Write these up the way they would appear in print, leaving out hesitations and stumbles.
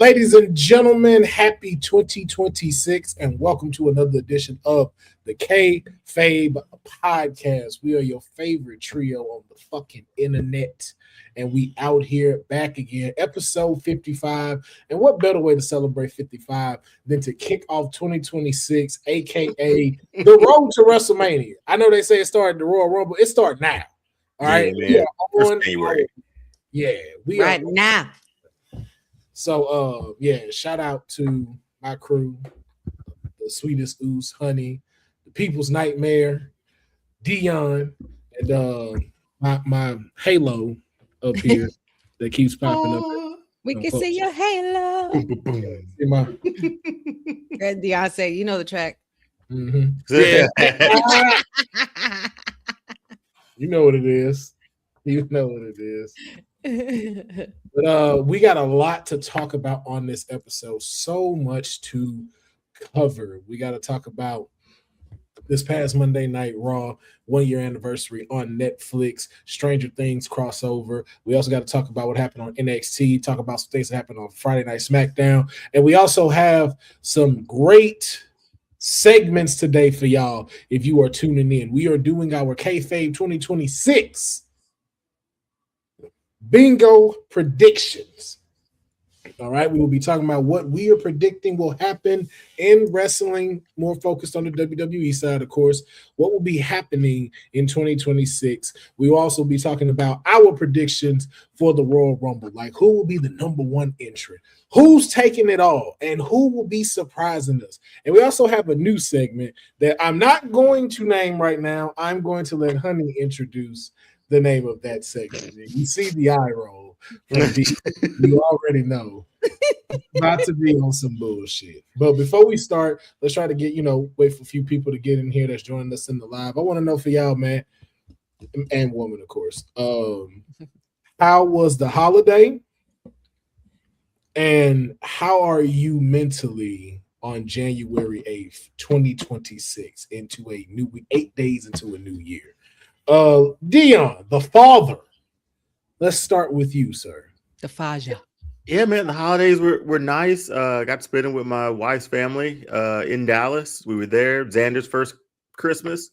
Ladies and gentlemen, happy 2026 and welcome to another edition of the Kayfabe Podcast. We are your favorite trio on the fucking internet, and we out here back again, episode 55. And what better way to celebrate 55 than to kick off 2026, aka the road to WrestleMania? I know they say it started the Royal Rumble. It started now. All right, we are on January. Yeah, we right are now. So, shout out to my crew, the sweetest ooze, Honey, the people's nightmare, Deonne, and my halo up here that keeps popping up. We can see your halo. See my Deonne say, you know the track. Mm-hmm. Yeah. You know what it is. You know what it is. But we got a lot to talk about on this episode. So much to cover. We got to talk about this past Monday Night Raw 1 year anniversary on Netflix, Stranger Things crossover. We also got to talk about what happened on NXT, talk about some things that happened on Friday Night SmackDown. And we also have some great segments today for y'all if you are tuning in. We are doing our Kayfabe 2026 Bingo predictions. All right, we will be talking about what we are predicting will happen in wrestling, more focused on the WWE side, of course, what will be happening in 2026. We will also be talking about our predictions for the Royal Rumble, like who will be the number one entrant, who's taking it all, and who will be surprising us. And we also have a new segment that I'm not going to name right now. I'm going to let Honey introduce the name of that segment. You see the eye roll from D. You already know not to be on some bullshit. But before we start, let's try to get, wait for a few people to get in here that's joining us in the live. I want to know for y'all, man, and woman, of course, how was the holiday? And how are you mentally on January 8th, 2026, into a new 8 days into a new year? Deonne, the father. Let's start with you, sir. The Faja. Yeah, man, the holidays were nice. Got to spend it with my wife's family in Dallas. We were there. Xander's first Christmas.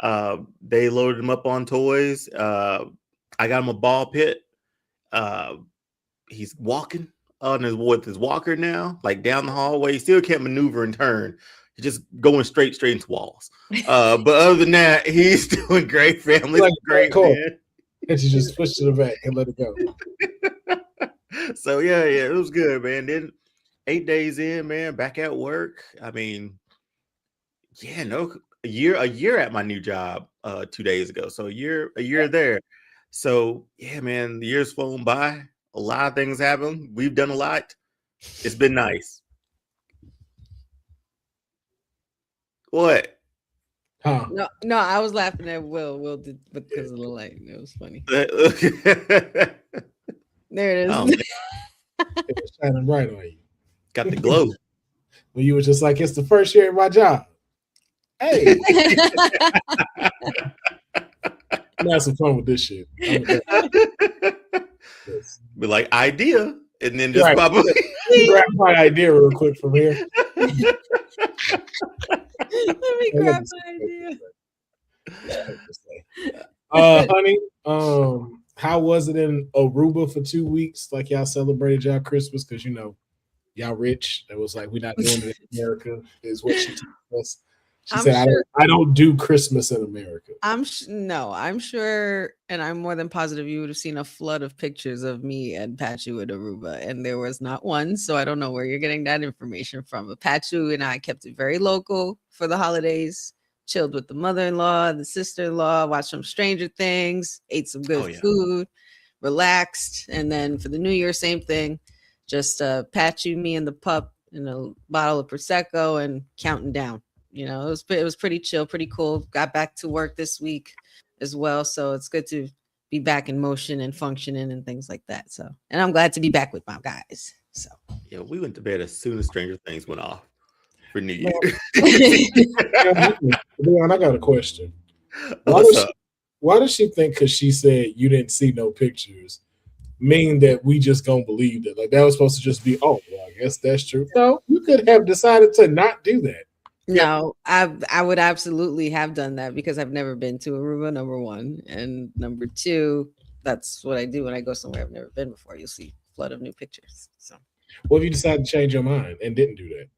They loaded him up on toys. I got him a ball pit. He's walking with his walker now, like down the hallway. He still can't maneuver and turn. He's just going straight into walls. But other than that, he's doing great. Family's like, great, cool. Man. And you just push to the back and let it go. So yeah, it was good, man. Then 8 days in, man, back at work. I mean, a year at my new job 2 days ago. So a year there. So yeah, man, the year's flown by. A lot of things happen. We've done a lot. It's been nice. What? Huh? No, I was laughing at Will. Will did because of the light. It was funny. There it is. Oh, it was shining bright on you. Got the glow. When you were just like, it's the first year of my job. Hey. I'm have some fun with this shit. Be like, idea. And then just probably grab my idea real quick from here. Let me grab my idea. Honey, how was it in Aruba for 2 weeks? Like y'all celebrated y'all Christmas because y'all rich. It was like we're not doing it in America. Is what she told us. She said, sure, I don't do Christmas in America. I'm sure, and I'm more than positive you would have seen a flood of pictures of me and Pachu at Aruba, and there was not one, so I don't know where you're getting that information from. But Pachu and I kept it very local for the holidays, chilled with the mother-in-law, the sister-in-law, watched some Stranger Things, ate some good food, relaxed, and then for the New Year, same thing, just Pachu, me, and the pup, and a bottle of Prosecco, and counting down. It was pretty chill, pretty cool. Got back to work this week as well. So it's good to be back in motion and functioning and things like that. So, and I'm glad to be back with my guys. So yeah, we went to bed as soon as Stranger Things went off for New Year. Leon, I got a question. Why does she think because she said you didn't see no pictures mean that we just don't believe that. Like that was supposed to just be, oh, well, I guess that's true. No, you could have decided to not do that. No, I would absolutely have done that because I've never been to Aruba, number one. And number two, that's what I do when I go somewhere I've never been before. You'll see a flood of new pictures. So what if you decided to change your mind and didn't do that?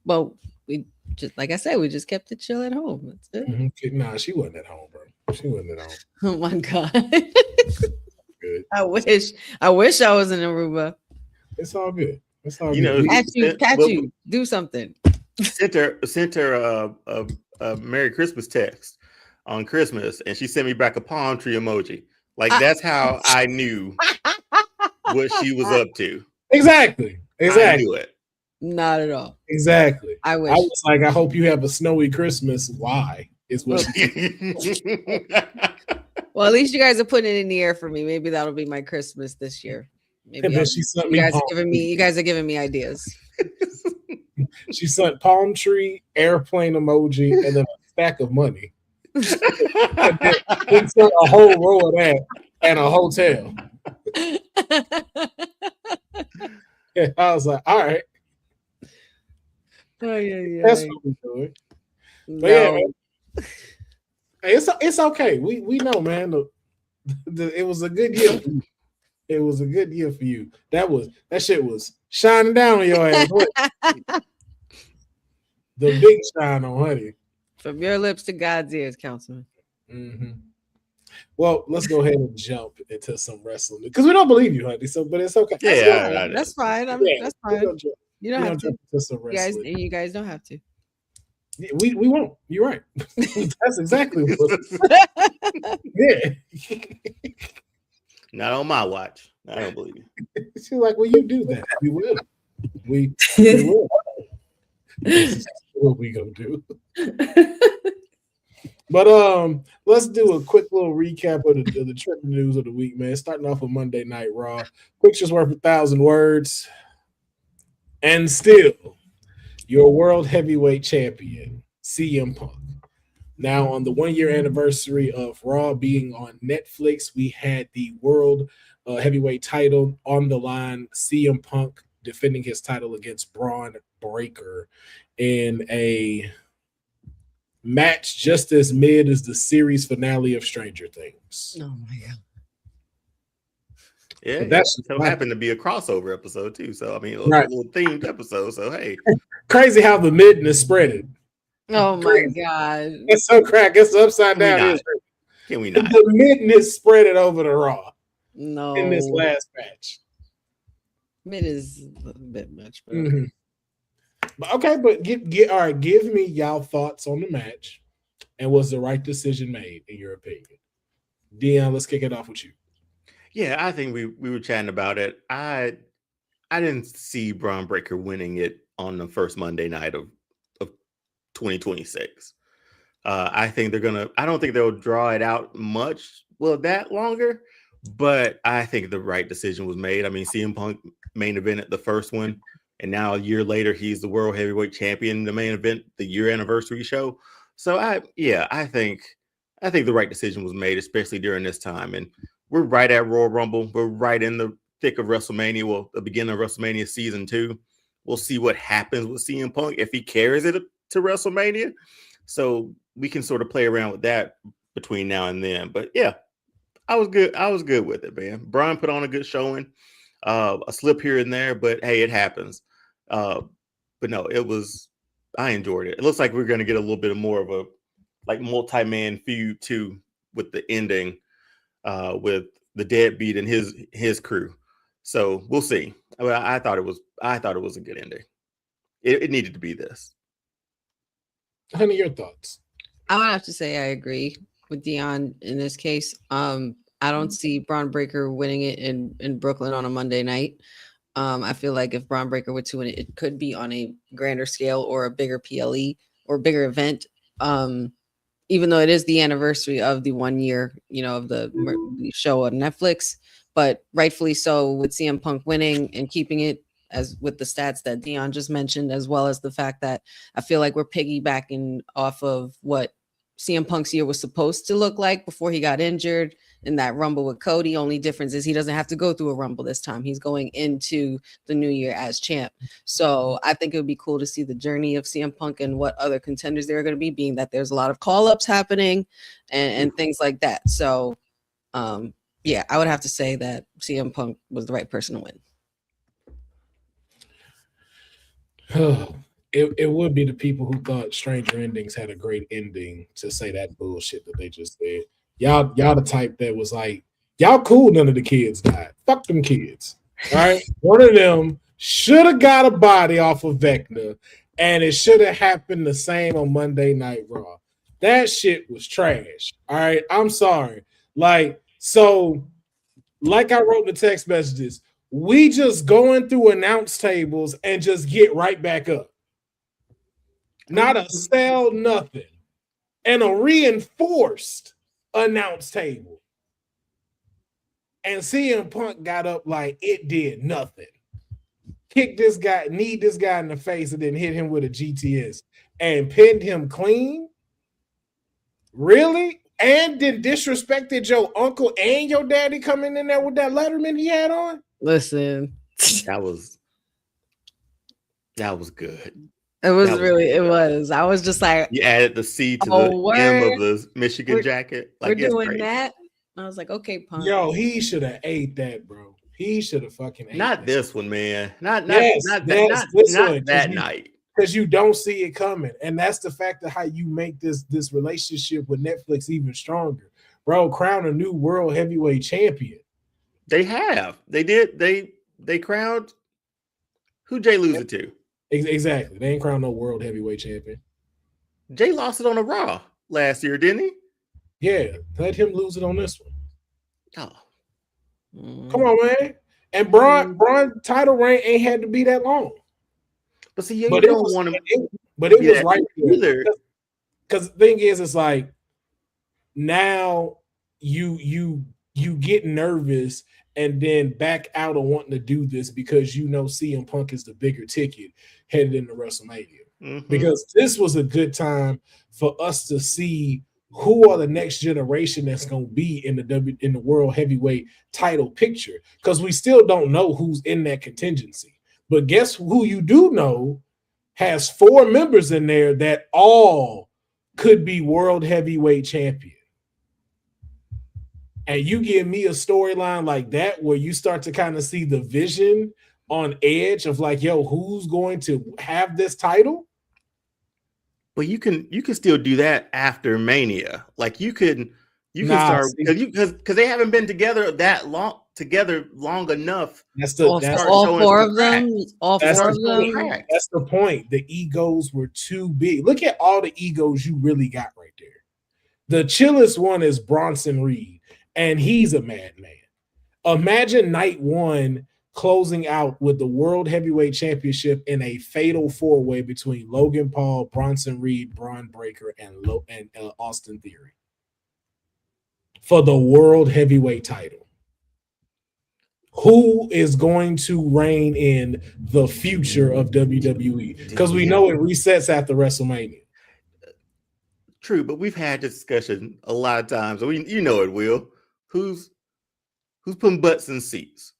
Well, we just, like I said, we just kept it chill at home. That's it. Mm-hmm. Nah, she wasn't at home, bro. She wasn't at home. Oh my God. Good. I wish I was in Aruba. It's all good. It's all You good. know, Catch you, do something. Sent her a Merry Christmas text on Christmas, and she sent me back a palm tree emoji. Like that's how I knew what she was up to. Exactly. I knew it. Not at all. Exactly. I wish. I was like, I hope you have a snowy Christmas. Why? Is what Well, at least you guys are putting it in the air for me. Maybe that'll be my Christmas this year. Maybe and then she sent you me guys palm are giving me. You guys are giving me ideas. She sent palm tree, airplane emoji, and then a stack of money. And then sent a whole row of that and a hotel. Yeah, I was like, all right. Oh, yeah. That's what we're doing. But yeah, man, it's okay. We know, man. It was a good year. It was a good year for you. That shit was shining down on your ass. The big shine on honey. From your lips to God's ears, Councilman. Mm-hmm. Well, let's go ahead and jump into some wrestling because we don't believe you, honey. So, but it's okay. That's fine. That's fine. You don't have to. You guys don't have to. We won't. You're right. That's exactly what. Yeah. Not on my watch. I don't believe you. She's like, well, you do that. We will. We will. This is what we gonna do. But let's do a quick little recap of the trending news of the week, man. Starting off with Monday Night Raw. Pictures worth 1,000 words. And still, your world heavyweight champion, CM Punk. Now, on the 1 year anniversary of Raw being on Netflix, we had the world heavyweight title on the line. CM Punk defending his title against Braun Breaker in a match just as mid as the series finale of Stranger Things. Oh my God. Yeah, that's so happened to be a crossover episode too. So I mean, a little themed episode. So hey, crazy how the midness spread it. Oh my God, it's so crack. It's upside down. Can we not? The midness spread it over the Raw. No, in this last match, mid is a bit much. But mm-hmm. Okay, but all right. Give me y'all thoughts on the match, and was the right decision made in your opinion? Deonne, let's kick it off with you. Yeah, I think we were chatting about it. I didn't see Braun Breaker winning it on the first Monday night of 2026. I think I don't think they'll draw it out much, that longer, but I think the right decision was made. I mean, CM Punk main event at the first one, and now a year later, he's the world heavyweight champion in the main event, the year anniversary show. So I think the right decision was made, especially during this time. And we're right at Royal Rumble. We're right in the thick of WrestleMania. Well, the beginning of WrestleMania season 2. We'll see what happens with CM Punk if he carries it to WrestleMania. So we can sort of play around with that between now and then. But yeah, I was good. I was good with it, man. Brian put on a good showing. A slip here and there, but hey, it happens. But no, I enjoyed it. It looks like we're going to get a little bit more of a multi-man feud too with the ending. With the deadbeat and his crew, so we'll see. I thought it was a good ending. It needed to be this. Honey, your thoughts? I would have to say I agree with Deonne in this case. I don't see Braun Breaker winning it in Brooklyn on a Monday night. I feel like if Braun Breaker were to win it, it could be on a grander scale or a bigger PLE or bigger event. Even though it is the anniversary of the 1 year, of the show on Netflix, but rightfully so with CM Punk winning and keeping it as with the stats that Deonne just mentioned, as well as the fact that I feel like we're piggybacking off of what CM Punk's year was supposed to look like before he got injured in that Rumble with Cody. Only difference is he doesn't have to go through a Rumble this time. He's going into the new year as champ. So I think it would be cool to see the journey of CM Punk and what other contenders there are going to be, being that there's a lot of call-ups happening and things like that. So yeah, I would have to say that CM Punk was the right person to win. It would be the people who thought Stranger Endings had a great ending to say that bullshit that they just said. Y'all the type that was like, y'all cool, none of the kids died. Fuck them kids. All right. One of them should have got a body off of Vecna, and it should have happened the same on Monday Night Raw. That shit was trash. All right. I'm sorry. Like I wrote in the text messages, we just going through announce tables and just get right back up. Not a sell, nothing. And a reinforced announce table. And CM Punk got up like it did nothing. Kicked this guy, kneed this guy in the face, and then hit him with a GTS and pinned him clean. Really? And then disrespected your uncle and your daddy coming in there with that Letterman he had on? Listen. That was good. It was. I was just like, you added the C to the M of the Michigan jacket. Like, we're doing that. I was like, okay, Punk. Yo, he should have ate that, bro. He should have fucking ate not this one, man. Not that night. Because you don't see it coming. And that's the fact of how you make this relationship with Netflix even stronger. Bro, crown a new world heavyweight champion. They have. They did. They crowned who Jay lose it to? Exactly. They ain't crowned no world heavyweight champion. Jay lost it on a Raw last year, didn't he? Yeah. Let him lose it on this one. Oh. Come on, man. And Braun title reign ain't had to be that long. But see, you don't want to. But it was right there. Either. Because the thing is, it's like now you get nervous and then back out of wanting to do this because you know CM Punk is the bigger ticket headed into WrestleMania. Mm-hmm. Because this was a good time for us to see who are the next generation that's going to be in the world heavyweight title picture. Because we still don't know who's in that contingency. But guess who you do know has 4 members in there that all could be world heavyweight champion. And you give me a storyline like that where you start to kind of see the vision on Edge of like, yo, who's going to have this title? But you can still do that after Mania. Like you can start because they haven't been together long enough. That's all 4 of them. All 4 of them. That's the point. The egos were too big. Look at all the egos you really got right there. The chillest one is Bronson Reed. And he's a madman. Imagine night 1 closing out with the World Heavyweight Championship in a fatal 4-way between Logan Paul, Bronson Reed, Braun Breaker, and Austin Theory for the World Heavyweight title. Who is going to reign in the future of WWE? Because we know it resets after WrestleMania. True, but we've had this discussion a lot of times. You know it, Will. Who's putting butts in seats?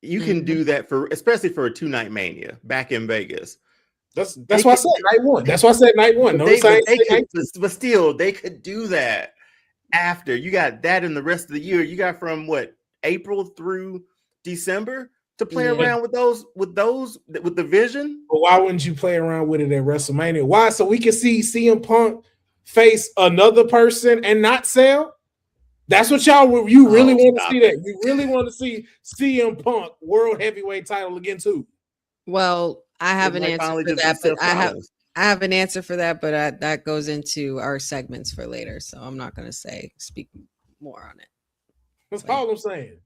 You can do that especially for a 2-night Mania back in Vegas. That's why I said night 1. That's why I said night 1. But still, they could do that after. You got that in the rest of the year. You got from April through December to play around with the vision. But why wouldn't you play around with it at WrestleMania? Why? So we can see CM Punk face another person and not sell? That's what you really want to see that. You really want to see CM Punk World Heavyweight title against who? Well, I have an answer for that, but I have an answer for that, but that goes into our segments for later, so I'm not going to speak more on it. That's all I'm saying.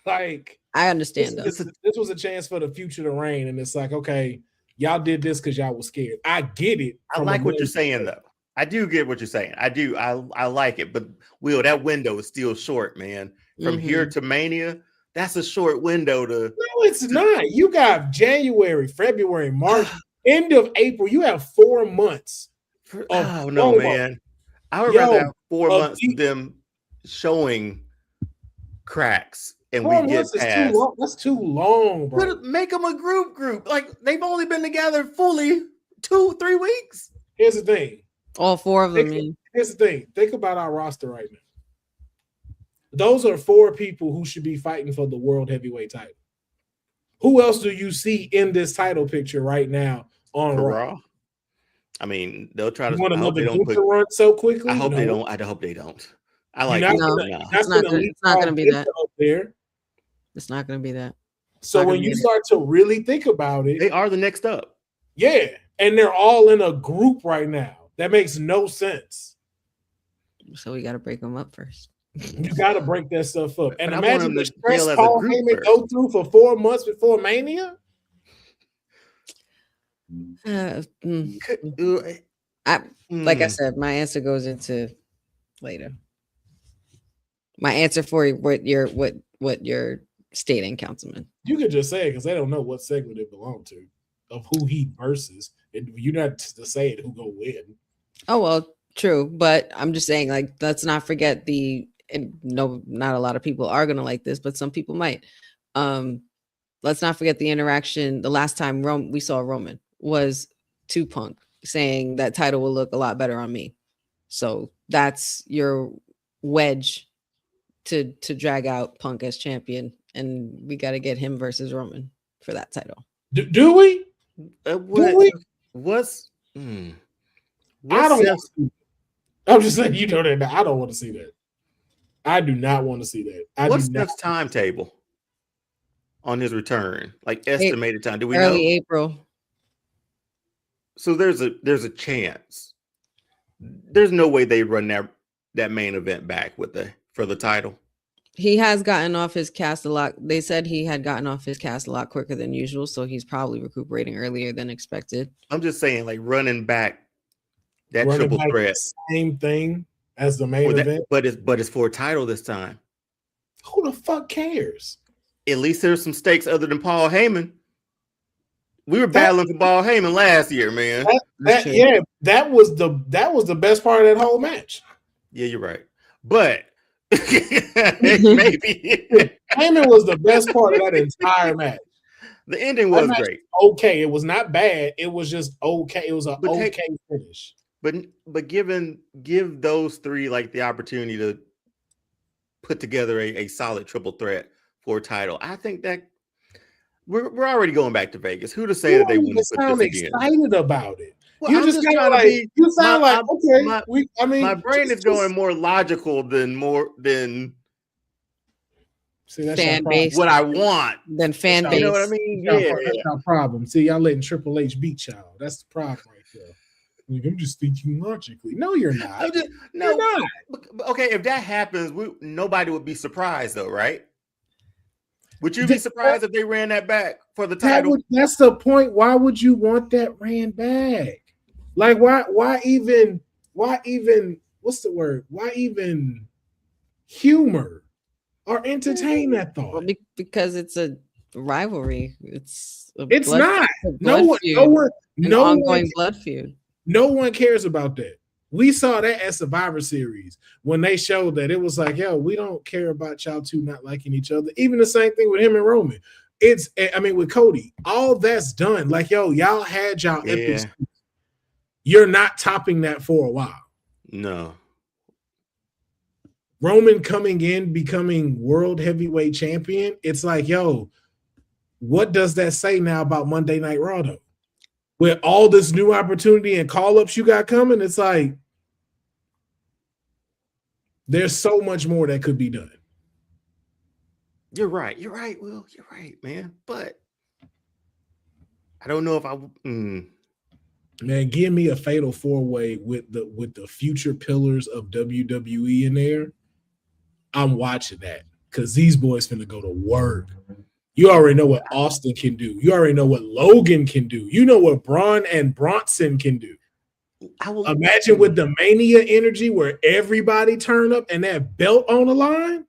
Like, I understand this was a chance for the future to reign, and it's like, okay, y'all did this because y'all was scared. I get it. I like what you're saying, though. I do get what you're saying. I do. I like it. But Will, that window is still short, man. From here to Mania, that's a short window to. No, it's not. You got January, February, March, end of April. You have 4 months. Oh no, man. I would rather have 4 months of them showing cracks and 4 we get months is past. too long. That's too long, bro. Make them a group. Like they've only been together fully 2-3 weeks. Here's the thing. All 4 of them. Here's the thing. Think about our roster right now. Those are 4 people who should be fighting for the world heavyweight title. Who else do you see in this title picture right now on Raw? I mean, they'll try to. Want another run so quickly? I hope they don't. I hope they don't. I like. It's not going to be that. There. It's not going to be that. So when you start to really think about it, they are the next up. Yeah, and they're all in a group right now. That makes no sense. So we got to break them up first. You got to break that stuff up. And imagine the stress Paul Heyman go through for 4 months before Mania. Like I said, my answer goes into later. My answer for what you're stating, Councilman. You could just say it because they don't know what segment it belonged to, of who he versus. You're not to say it who go win. Oh well, true, but I'm just saying, like, let's not forget not a lot of people are gonna like this, but some people might. Let's not forget the interaction. The last time we saw Roman was to Punk saying that title will look a lot better on me. So that's your wedge to drag out Punk as champion, and we got to get him versus Roman for that title. Do we? What's I don't. I'm just saying, you know that. I don't want to see that. I do not want to see that. What's Steph's timetable on his return? Like estimated time? Do we early know? April. So there's a chance. There's no way they run that main event back for the title. He has gotten off his cast a lot. They said he had gotten off his cast a lot quicker than usual, so he's probably recuperating earlier than expected. I'm just saying, like running back that triple threat, same thing as the main event, but it's for a title this time. Who the fuck cares? At least there's some stakes other than Paul Heyman. We were battling for Paul Heyman last year, man. That was the best part of that whole match. Yeah, you're right, but. Maybe Heyman was the best part of that entire match. The ending was great. Okay, it was not bad. It was just okay. It was an okay finish. But give those 3 like the opportunity to put together a solid triple threat for a title. I think that we're already going back to Vegas. Who to say that they wouldn't put this again? Excited about it. Well, you just kind of like you sound like okay. My brain is going more logical than see, that's fan base. What I want than fan base. You know what I mean? That's our problem. See, y'all letting Triple H beat y'all. That's the problem right there. Like, I'm just thinking logically. No, you're not. You're not. Okay, if that happens, nobody would be surprised, though, right? Would you be surprised if they ran that back for the title? That's the point. Why would you want that ran back? Like, why even, what's the word? Why even humor or entertain that thought? Well, because it's a rivalry. It's not. Ongoing blood feud. No one cares about that. We saw that at Survivor Series when they showed that it was like, yo, we don't care about y'all two not liking each other. Even the same thing with him and Roman. With Cody, all that's done. Like, yo, y'all had y'all epic. You're not topping that for a while. No. Roman coming in, becoming world heavyweight champion. It's like, yo, what does that say now about Monday Night Raw, though? With all this new opportunity and call-ups you got coming, it's like there's so much more that could be done. You're right, Will. You're right, man. But I don't know if I Man, give me a fatal 4-way with the future pillars of WWE in there. I'm watching that because these boys finna go to work. You already know what Austin can do. You already know what Logan can do. You know what Braun and Bronson can do. Imagine with the Mania energy where everybody turn up and that belt on the line.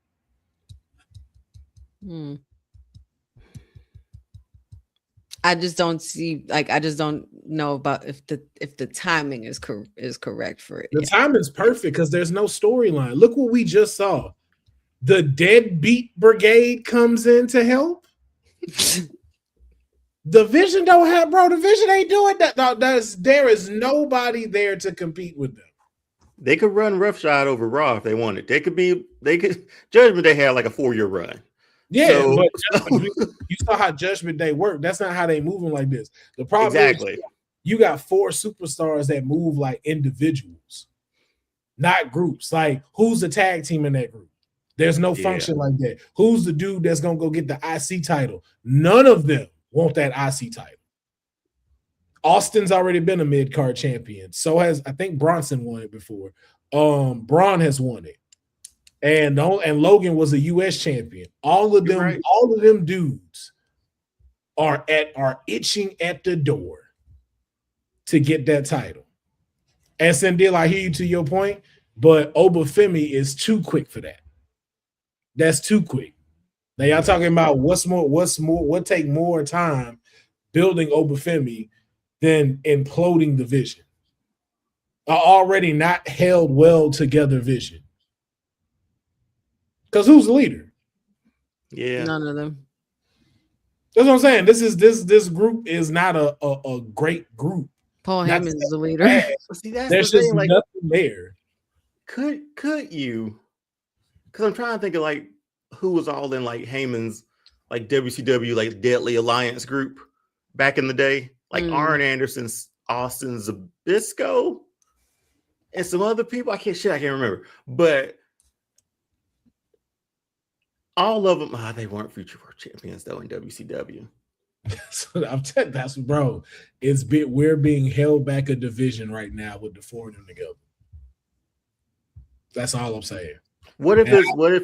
I just don't see, like, I just don't know about if the timing is correct for it. The timing's perfect because there's no storyline. Look what we just saw. The Deadbeat Brigade comes in to help. The Vision don't have, bro. The Vision ain't doing that. No, there is nobody there to compete with them. They could run roughshod over Raw if they wanted. They could Judgment Day had like a 4-year run. Yeah, So, but you saw how Judgment Day worked. That's not how they moving like this. The problem exactly. is you got 4 superstars that move like individuals, not groups. Like, who's the tag team in that group? There's no function like that. Who's the dude that's gonna go get the IC title? None of them want that IC title. Austin's already been a mid-card champion. So has, I think, Bronson won it before. Braun has won it. And Logan was a US champion. All of them dudes are itching at the door to get that title. And Sendil, I hear you to your point, but Obafemi is too quick for that. That's too quick. Now y'all talking about what take more time building Obafemi than imploding the Vision. Are already not held well together Vision. Because who's the leader? Yeah. None of them. That's what I'm saying. This group is not a great group. Paul Heyman's the leader. See, that's There's the just thing, like, nothing there. Could you? Because I'm trying to think of like who was all in like Heyman's like WCW like Deadly Alliance group back in the day, like Arn Anderson, Austin Zbyszko, and some other people. I can't remember, but all of them, they weren't future world champions though in WCW. So I'm telling that's bro. We're being held back a division right now with the 4 of them together. That's all I'm saying. What if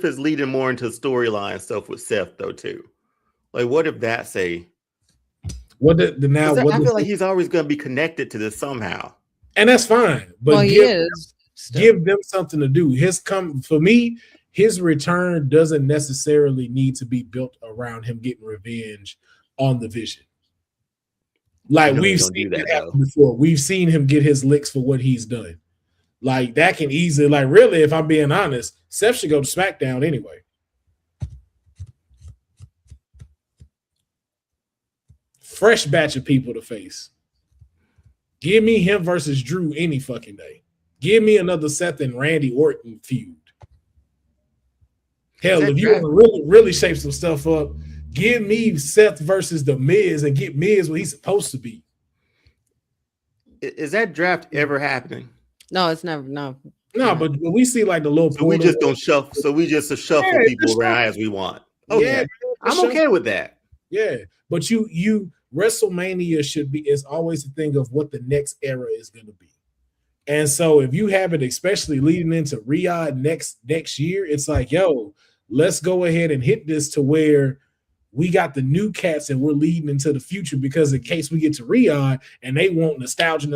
it's leading more into storyline stuff with Seth though too? Like, what if that's I feel like he's always going to be connected to this somehow, and that's fine. But give them something to do. For me, his return doesn't necessarily need to be built around him getting revenge on the Vision. Like, we've seen that happen before. We've seen him get his licks for what he's done. Like, that can easily, like, really, if I'm being honest, Seth should go to SmackDown anyway. Fresh batch of people to face. Give me him versus Drew any fucking day. Give me another Seth and Randy Orton feud. Hell, if you want to really, really shape some stuff up, give me Seth versus The Miz and get Miz what he's supposed to be. Is that draft ever happening? No, it's never. No, but we see like the little. So we just don't shuffle. So we just shuffle people around as we want. Okay, yeah, I'm okay with that. Yeah, but you WrestleMania is always the thing of what the next era is going to be. And so if you have it, especially leading into Riyadh next year, it's like, yo, let's go ahead and hit this to where we got the new cats and we're leading into the future, because in case we get to Riyadh and they want nostalgia,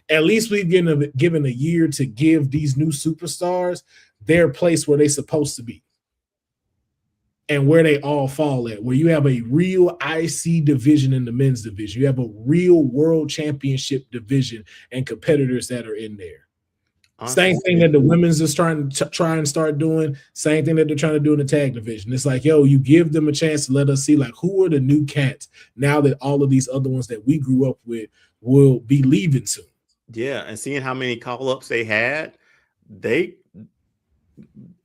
at least we've given a year to give these new superstars their place where they're supposed to be and where they all fall at, where you have a real IC division in the men's division. You have a real world championship division and competitors that are in there. Same thing that the women's is trying to start doing. Same thing that they're trying to do in the tag division. It's like, yo, you give them a chance to let us see, like, who are the new cats now that all of these other ones that we grew up with will be leaving soon. Yeah, and seeing how many call-ups they had,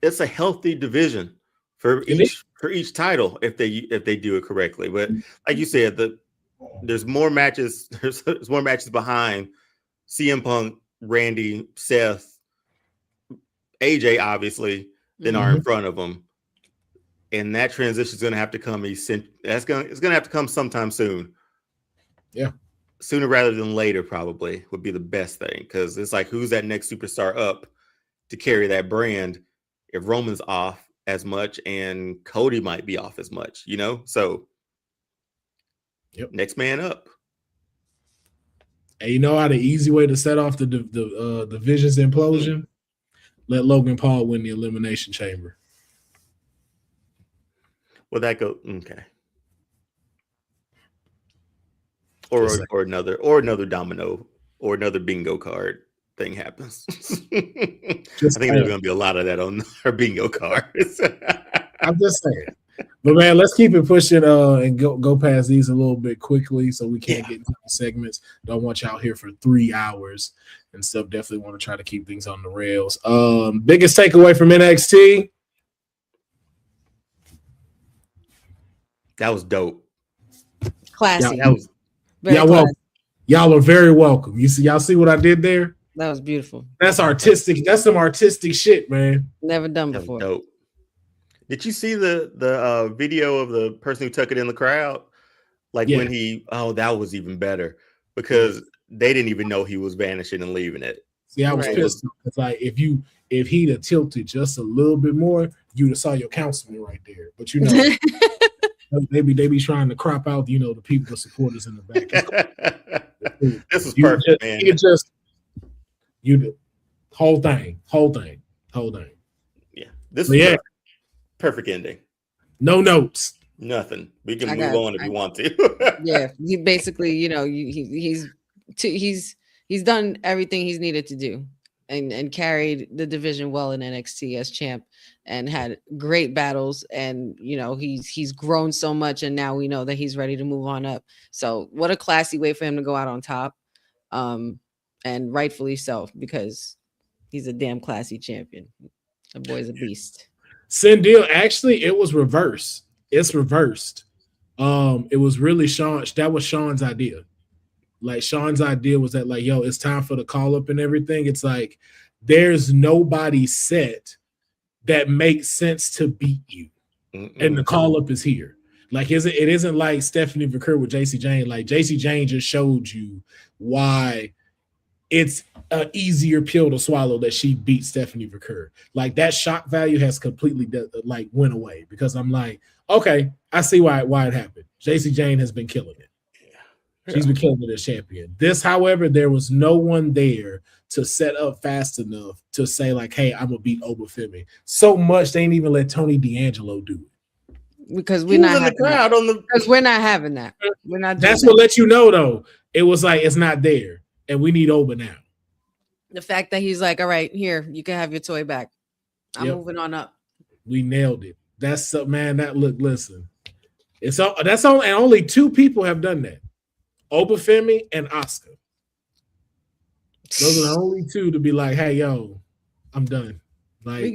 it's a healthy division for each title if they do it correctly. But like you said, there's more matches. There's more matches behind CM Punk, Randy, Seth, AJ, obviously, than are in front of them, and that transition is going to have to come. It's going to have to come sometime soon. Yeah, sooner rather than later probably would be the best thing, because it's like, who's that next superstar up to carry that brand if Roman's off as much and Cody might be off as much, So, next man up. And you know how the easy way to set off the Vision's implosion? Let Logan Paul win the Elimination Chamber. Well, that go okay. or another domino or another bingo card thing happens. I think there's going to be a lot of that on our bingo cards. I'm just saying. But man, let's keep it pushing and go past these a little bit quickly so we can't get into the segments. Don't want y'all here for 3 hours and stuff. Definitely want to try to keep things on the rails. Biggest takeaway from NXT? That was dope. Classy. Y'all welcome. Y'all are very welcome. Y'all see what I did there? That was beautiful. That's artistic. That's some artistic shit, man. Never done before. Dope. Did you see the video of the person who took it in the crowd? Like when that was even better because they didn't even know he was vanishing and leaving it. See, I was pissed. It's like if he'd have tilted just a little bit more, you'd have saw your councilman right there. But they be trying to crop out, the people, the supporters in the back. This is perfect, man. Whole thing. Yeah, this is perfect ending. No notes. Nothing. We can move on if you want to. Yeah, he basically, he's done everything he's needed to do, and carried the division well in NXT as champ, and had great battles, and he's grown so much, and now we know that he's ready to move on up. So what a classy way for him to go out on top, and rightfully so, because he's a damn classy champion. The boy's a beast. Cindy, actually, it was reverse. It's reversed. It was really Sean. That was Sean's idea. Like Sean's idea was that it's time for the call up and everything. It's like there's nobody set that makes sense to beat you, and the call up is here. Like it isn't like Stephanie McCurry with JC Jane. Like JC Jane just showed you why it's an easier pill to swallow that she beat Stephanie McCurry. Like that shock value has completely went away because I'm like, okay, I see why it happened. JC Jane has been killing it. She's been killing it as champion. This, however, there was no one there to set up fast enough to say like, hey, I'm gonna beat Obafemi. So much they ain't even let Tony D'Angelo do it. Because we're not having that. Because we're not having that. We're not. That's what let you know though. It was like it's not there. And we need Oba now. The fact that he's like, all right, here, you can have your toy back. I'm moving on up. We nailed it. That's man. Listen. That's only 2 people have done that. Obafemi and Oscar. Those are the only 2 to be like, hey, yo, I'm done. Like we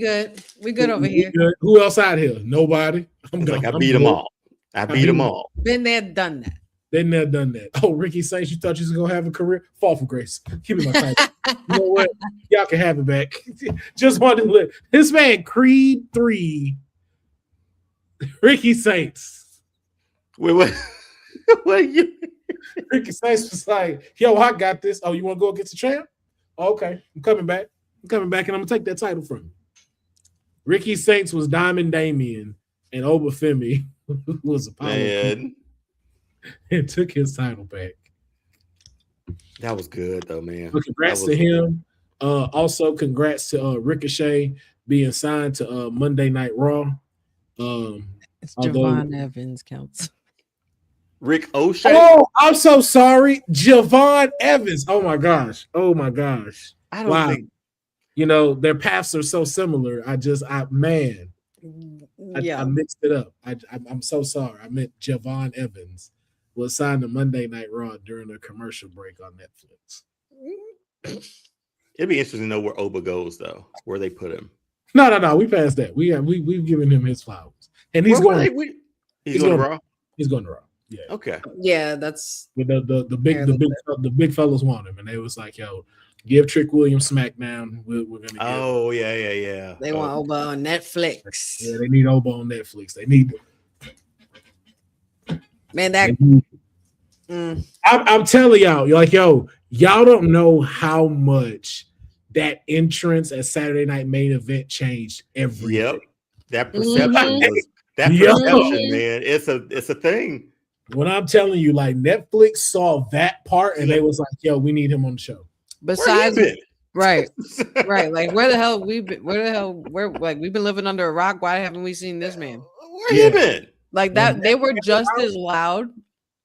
good over here. Good. Who else out here? Nobody. I beat them all. I beat them all. Been there, done that. They never done that. Oh, Ricky Saints, you thought you was gonna have a career? Fall from grace. Give me my title. You know what? Y'all can have it back. Just wanted to live. This man, Creed 3, Ricky Saints. Wait, what? What you? Ricky Saints was like, yo, I got this. Oh, you want to go against the champ? Oh, okay, I'm coming back, and I'm gonna take that title from you. Ricky Saints was Diamond Damien, and Obafemi was Apollo. And took his title back. That was good though, man. Well, congrats to him. Also, congrats to Ricochet being signed to Monday Night Raw. It's Javon Evans counts. Rick O'Shea. Oh, I'm so sorry, Javon Evans. Oh my gosh. I don't think their paths are so similar. I mixed it up. I'm so sorry. I meant Javon Evans was signed to Monday Night Raw during a commercial break on Netflix. It'd be interesting to know where Oba goes, though, where they put him. No. We passed that. We've given him his flowers, and he's going to Raw. He's going to Raw. Yeah. Okay. Yeah, that's the big fellas want him, and they was like, "Yo, give Trick Williams SmackDown. We're gonna." Oh yeah. They want Oba on Netflix. Yeah, they need Oba on Netflix. They need. Man, that. I'm telling y'all, you're like, yo, y'all don't know how much that entrance at Saturday Night Main Event changed everything. Yep. That perception was perception, man. It's a thing. When I'm telling you, like Netflix saw that part and they was like, yo, we need him on the show. Besides, right. Like where the hell we've been living under a rock. Why haven't we seen this man? Where you been? Like that, they were just as loud.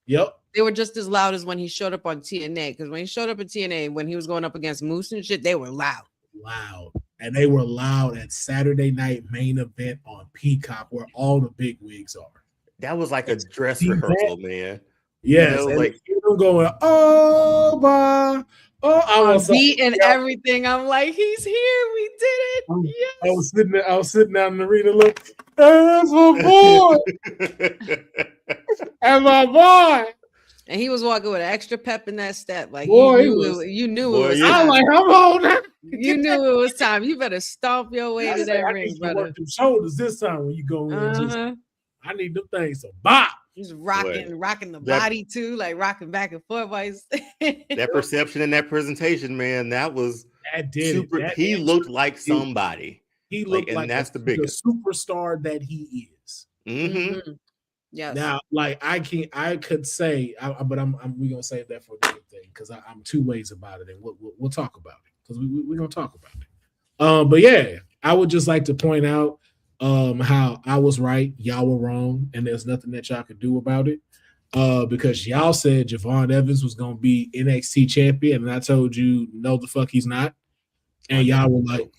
Yep. They were just as loud as when he showed up on TNA. Because when he showed up at TNA, when he was going up against Moose and shit, they were loud. Loud. And they were loud at Saturday Night Main Event on Peacock, where all the big wigs are. That was like a dress rehearsal, man. Yes, you know, and like I'm going, oh, bah, oh, I was beating everything. I'm like, he's here. We did it. Yes. I was sitting down in the arena, look, that's my boy, and my boy. And he was walking with extra pep in that step. Like boy, you knew it was I time. was like, come on now. You knew it was time. You better stomp your way to that ring, brother. Work them shoulders this time when you go in. I need them things to bop. He's rocking the body too, like rocking back and forth. While he's that perception and that presentation, man, that did super. He looked like somebody. He looked like, and that's the biggest superstar that he is. Mm-hmm. Yes. Now, like I could say, but we're gonna save that for another thing because I'm two ways about it, and we'll talk about it because we're gonna talk about it. But yeah, I would just like to point out how I was right, y'all were wrong, and there's nothing that y'all could do about it. Because y'all said Javon Evans was gonna be NXT champion, and I told you no, the fuck he's not. And y'all were like,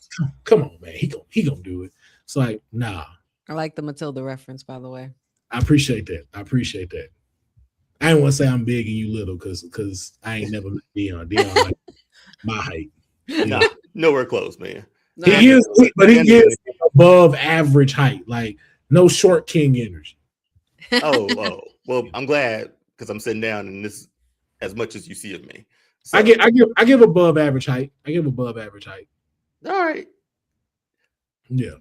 "Come on, man, he gonna do it." It's like, nah. I like the Matilda reference, by the way. I appreciate that. I didn't want to say I'm big and you little because I ain't never met Deonne. Deonne like my height. Nah, nowhere close, man. He is above average height, like no short king energy. Oh, well, I'm glad because I'm sitting down and this as much as you see of me. So. I give above average height. All right. Yeah.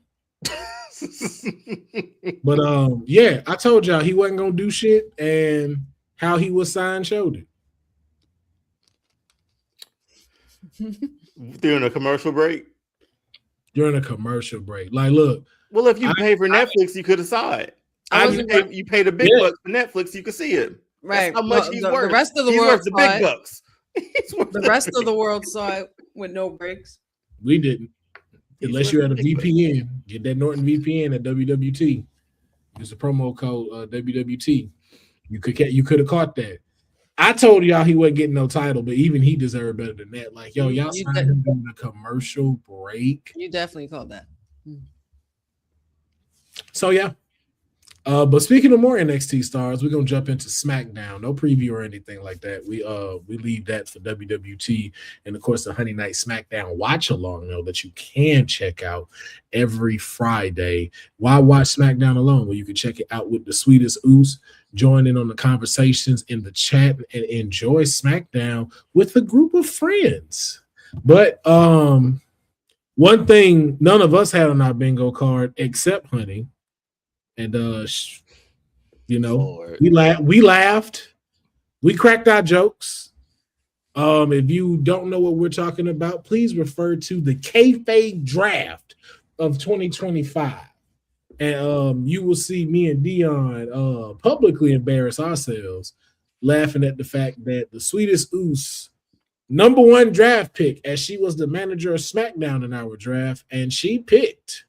But yeah, I told y'all he wasn't gonna do shit, and how he was signed showed it. During a commercial break. Like, look. Well, if you pay for Netflix, you could have saw it. You paid the big bucks for Netflix, you could see it. Right. That's how much he's worth. The rest of the he's world worth the big bucks. The rest of the world saw it with no breaks. We didn't. Unless you had a VPN. Get that Norton VPN at WWT. Use the promo code WWT. You could have caught that. I told y'all he wasn't getting no title, but even he deserved better than that. Like, yo, y'all signed him during a commercial break. You definitely called that. So yeah. But speaking of more NXT stars, we're gonna jump into SmackDown. No preview or anything like that. We leave that for WWT and of course the Honey Night SmackDown watch along though that you can check out every Friday. Why watch SmackDown alone? Well, you can check it out with the sweetest oos. Join in on the conversations in the chat and enjoy SmackDown with a group of friends. But one thing none of us had on our bingo card except Honey. And you know, Lord. we laughed, we cracked our jokes. If you don't know what we're talking about, please refer to the Kayfabe draft of 2025, and you will see me and Deonne publicly embarrass ourselves, laughing at the fact that the sweetest oos number one draft pick, as she was the manager of SmackDown in our draft, and she picked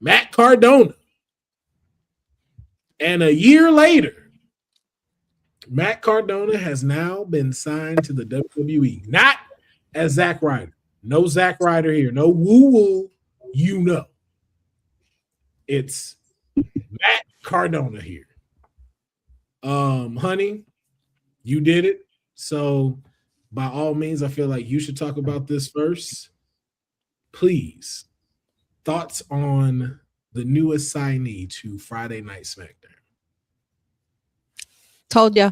Matt Cardona. And a year later, Matt Cardona has now been signed to the WWE. Not as Zack Ryder. No Zack Ryder here. No woo-woo. You know. It's Matt Cardona here. Honey, you did it. So by all means, I feel like you should talk about this first. Please. Thoughts on the newest signee to Friday Night SmackDown? Told ya.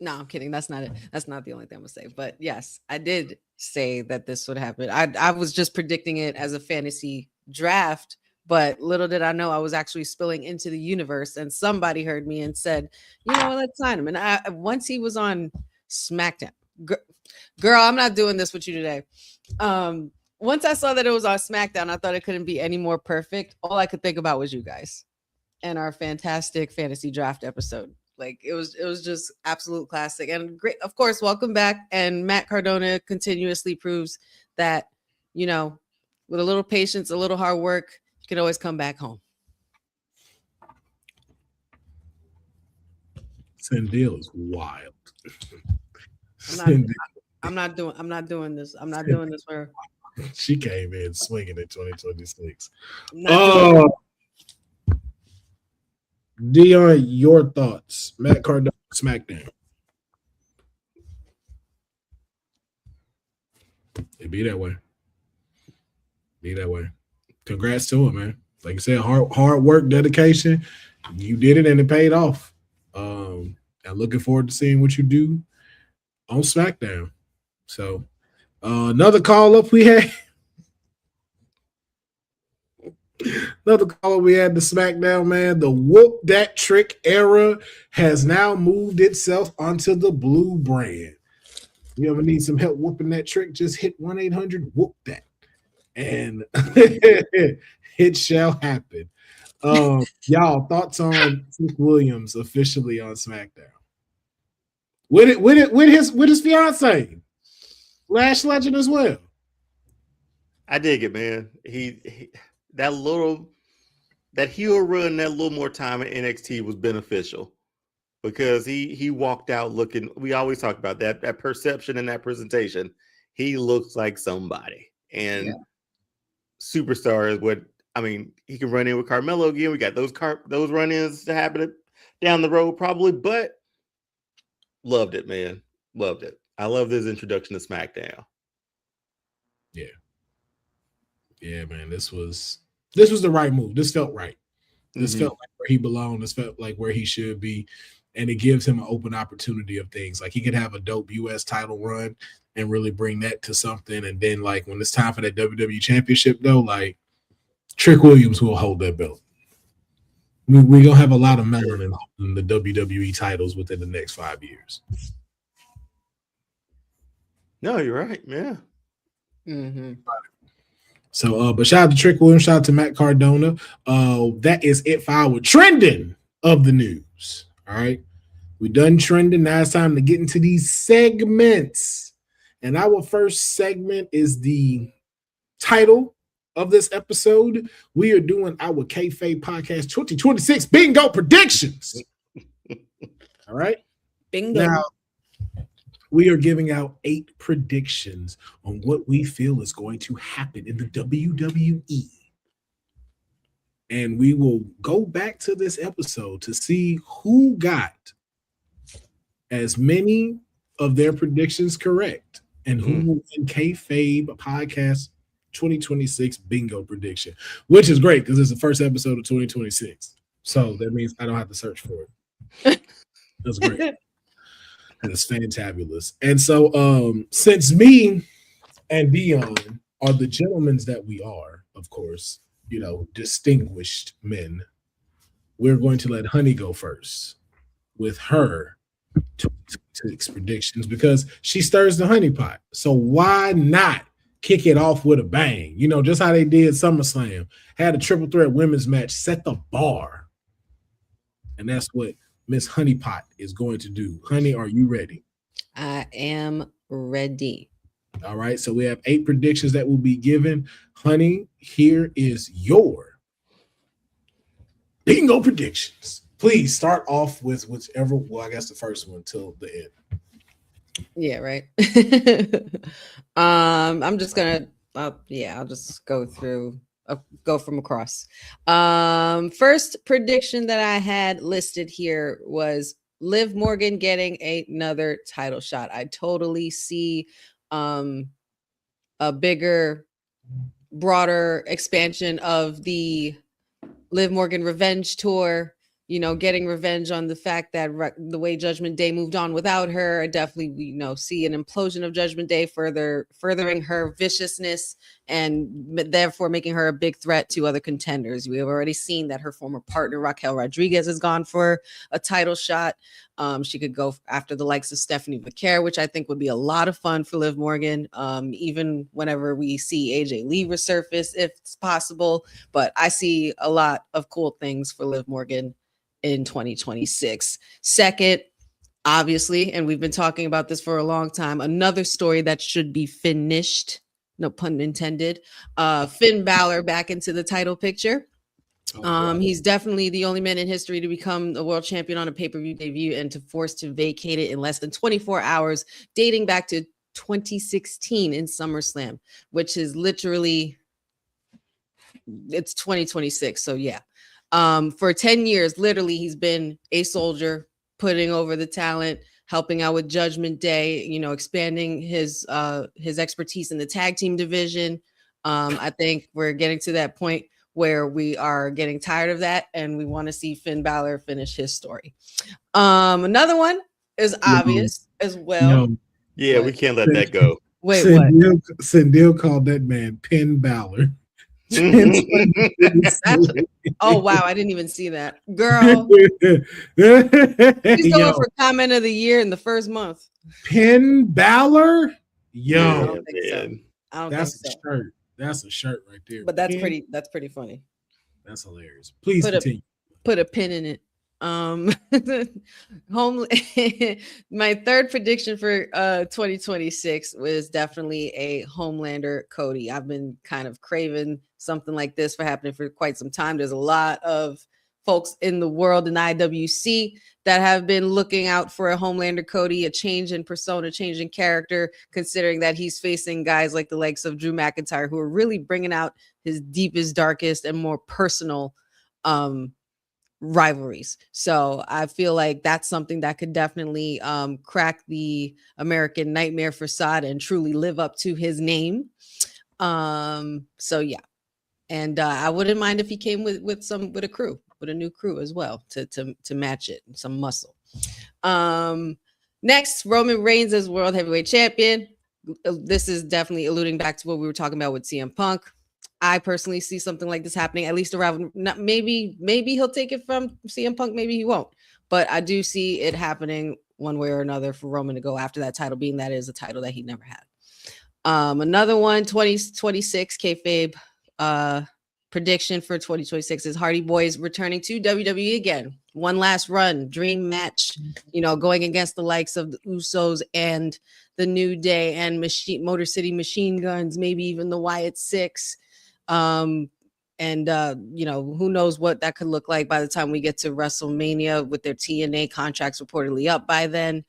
No, I'm kidding. That's not it. That's not the only thing I'm gonna say. But yes, I did say that this would happen. I was just predicting it as a fantasy draft, but little did I know I was actually spilling into the universe. And somebody heard me and said, "You know what? Let's sign him." And once he was on SmackDown, girl, I'm not doing this with you today. Once I saw that it was on SmackDown, I thought it couldn't be any more perfect. All I could think about was you guys and our fantastic fantasy draft episode. Like it was just absolute classic and great. Of course, welcome back. And Matt Cardona continuously proves that, you know, with a little patience, a little hard work, you can always come back home. Sindel is wild. I'm not doing this. I'm not doing this for her. She came in swinging in 2026. Deonne, your thoughts. Matt Cardona, SmackDown. It be that way. Congrats to him, man. Like I said, hard work, dedication. You did it and it paid off. I'm looking forward to seeing what you do on SmackDown. So another call up we had. Another call we had to SmackDown, man. The whoop that trick era has now moved itself onto the Blue brand. You ever need some help whooping that trick? Just hit 1-800 whoop that. And it shall happen. Y'all, thoughts on Trick Williams officially on SmackDown? With his fiance, Lash Legend as well. I dig it, man. He that heel run, that little more time at NXT was beneficial because he walked out looking. We always talk about that perception and that presentation. He looks like somebody, and superstar is what I mean. He can run in with Carmelo again. We got those run-ins to happen down the road probably, but loved it, man. Loved it. I love this introduction to SmackDown. Yeah, man. This was the right move. This felt right. This felt like where he belonged. This felt like where he should be. And it gives him an open opportunity of things. Like he could have a dope US title run and really bring that to something. And then like when it's time for that WWE championship though, like Trick Williams will hold that belt. We're going to have a lot of melanin in the WWE titles within the next 5 years. No, you're right. Yeah. Mm-hmm. So, but shout out to Trick Williams, shout out to Matt Cardona. That is it for our trending of the news. All right. We're done trending. Now it's time to get into these segments. And our first segment is the title of this episode. We are doing our Kayfabe Podcast 2026 Bingo Predictions. All right. Bingo. Now, we are giving out 8 predictions on what we feel is going to happen in the WWE. And we will go back to this episode to see who got as many of their predictions correct and who will win Kayfabe Podcast 2026 Bingo Prediction, which is great because it's the first episode of 2026. So that means I don't have to search for it. That's great. That's fantabulous. And so since me and Deonne are the gentlemen that we are, of course, you know, distinguished men, we're going to let Honey go first with her 26 predictions because she stirs the honey pot. So why not kick it off with a bang? You know, just how they did SummerSlam, had a triple threat women's match, set the bar. And that's what Miss Honeypot is going to do. Honey, are you ready? I am ready. All right. So we have 8 predictions that will be given. Honey, here is your bingo predictions. Please start off with whichever, well, I guess the first one till the end. Yeah, right. I'm just gonna I'll just go through go from across. First prediction that I had listed here was Liv Morgan getting another title shot. I totally see a bigger, broader expansion of the Liv Morgan revenge tour, you know, getting revenge on the fact that the way Judgment Day moved on without her. I definitely, you know, see an implosion of Judgment Day furthering her viciousness and therefore making her a big threat to other contenders. We have already seen that her former partner, Raquel Rodriguez, has gone for a title shot. She could go after the likes of Stephanie McCare, which I think would be a lot of fun for Liv Morgan, even whenever we see AJ Lee resurface, if it's possible. But I see a lot of cool things for Liv Morgan in 2026. Second, obviously, and we've been talking about this for a long time, another story that should be finished, no pun intended, Finn Balor back into the title picture. Oh, wow. He's definitely the only man in history to become a world champion on a pay-per-view debut and to force to vacate it in less than 24 hours, dating back to 2016 in SummerSlam, which is literally, it's 2026. So yeah. For 10 years, literally, he's been a soldier, putting over the talent, helping out with Judgment Day, expanding his expertise in the tag team division. I think we're getting to that point where we are getting tired of that and we want to see Finn Balor finish his story. Another one is obvious as well. Yeah, What? we can't let that go. Wait, what? Sindel called that man Penn Balor. Oh wow, I didn't even see that. Girl, he's going for comment of the year in the first month. Penn Balor? Yo, I don't think so. I don't that's think so. a shirt. That's a shirt right there. But that's pretty funny. That's hilarious. Please continue. Put a pin in it. My third prediction for 2026 was definitely a Homelander Cody. I've been kind of craving something like this for happening for quite some time. There's a lot of folks in the world in IWC that have been looking out for a Homelander Cody, a change in persona, change in character, considering that he's facing guys like the likes of Drew McIntyre, who are really bringing out his deepest, darkest, and more personal rivalries. So I feel like that's something that could definitely crack the American Nightmare facade and truly live up to his name. So yeah. And I wouldn't mind if he came with a crew, with a new crew as well to match it, some muscle. Next, Roman Reigns as World Heavyweight Champion. This is definitely alluding back to what we were talking about with CM Punk. I personally see something like this happening, at least around. Maybe he'll take it from CM Punk, maybe he won't. But I do see it happening one way or another for Roman to go after that title, being that is a title that he never had. Another one, 2026 kayfabe prediction for 2026 is Hardy Boys returning to WWE again. One last run, dream match, going against the likes of the Usos and the New Day and Motor City Machine Guns, maybe even the Wyatt Six. Who knows what that could look like by the time we get to WrestleMania with their TNA contracts reportedly up by then.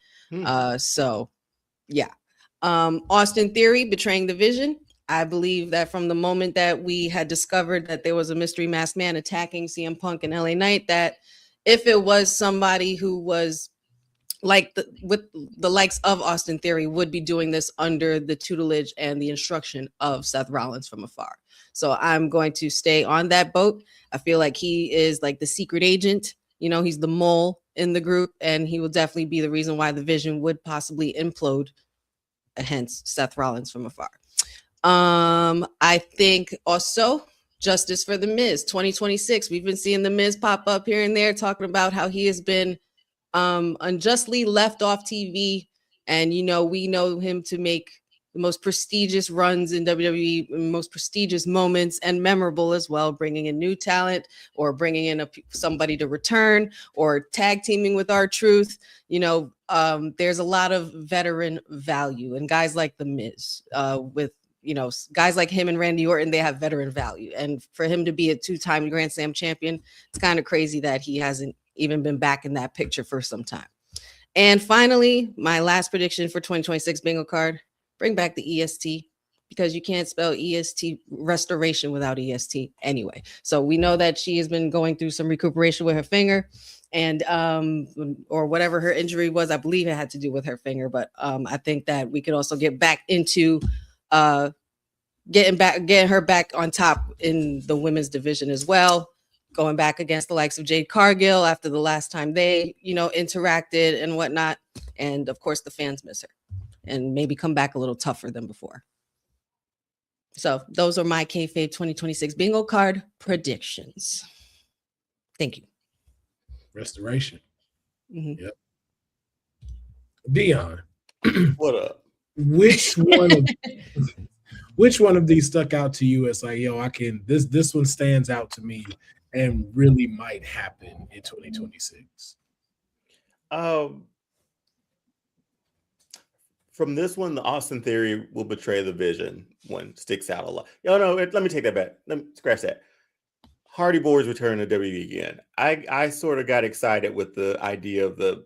So yeah. Austin Theory betraying the vision. I believe that from the moment that we had discovered that there was a mystery masked man attacking CM Punk and LA Knight, that if it was somebody who was like with the likes of Austin Theory, would be doing this under the tutelage and the instruction of Seth Rollins from afar. So I'm going to stay on that boat. I feel like he is like the secret agent. He's the mole in the group, and he will definitely be the reason why the vision would possibly implode, hence Seth Rollins from afar. I think also justice for the Miz 2026. We've been seeing the Miz pop up here and there, talking about how he has been unjustly left off TV, and we know him to make the most prestigious runs in WWE, most prestigious moments, and memorable as well, bringing in new talent or bringing in somebody to return or tag teaming with R-Truth. There's a lot of veteran value, and guys like the Miz, with guys like him and Randy Orton, they have veteran value. And for him to be a 2-time Grand Slam champion, it's kind of crazy that he hasn't even been back in that picture for some time. And finally, my last prediction for 2026 bingo card, bring back the EST, because you can't spell EST restoration without EST anyway. So we know that she has been going through some recuperation with her finger, and or whatever her injury was. I believe it had to do with her finger, but I think that we could also get back into getting her back on top in the women's division as well, going back against the likes of Jade Cargill after the last time they interacted and whatnot. And of course the fans miss her, and maybe come back a little tougher than before. So those are my kayfabe 2026 bingo card predictions. Thank you. Restoration. Mm-hmm. Yep. Deonne, what up? Which one of these stuck out to you as like, this one stands out to me and really might happen in 2026? From this one, the Austin Theory will betray the vision one sticks out a lot. No, let me take that back. Let me scratch that. Hardy Boys return to WWE again. I sort of got excited with the idea of the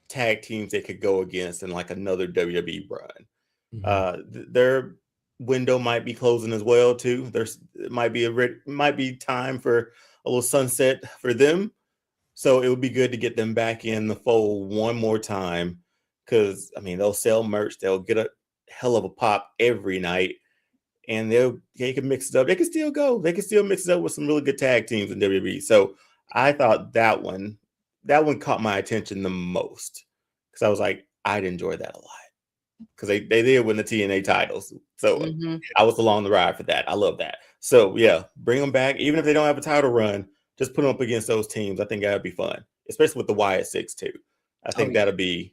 tag teams they could go against in like another WWE run. Their window might be closing as well too. It might be time for a little sunset for them. So it would be good to get them back in the fold one more time, because I mean they'll sell merch, they'll get a hell of a pop every night, and they can mix it up. They can still go. They can still mix it up with some really good tag teams in WWE. So I thought that one caught my attention the most, because I was like, I'd enjoy that a lot, because they did win the TNA titles. So I was along the ride for that. I love that. So yeah, bring them back, even if they don't have a title run. Just put them up against those teams. I think that would be fun, especially with the Wyatt Six too. I think that'll be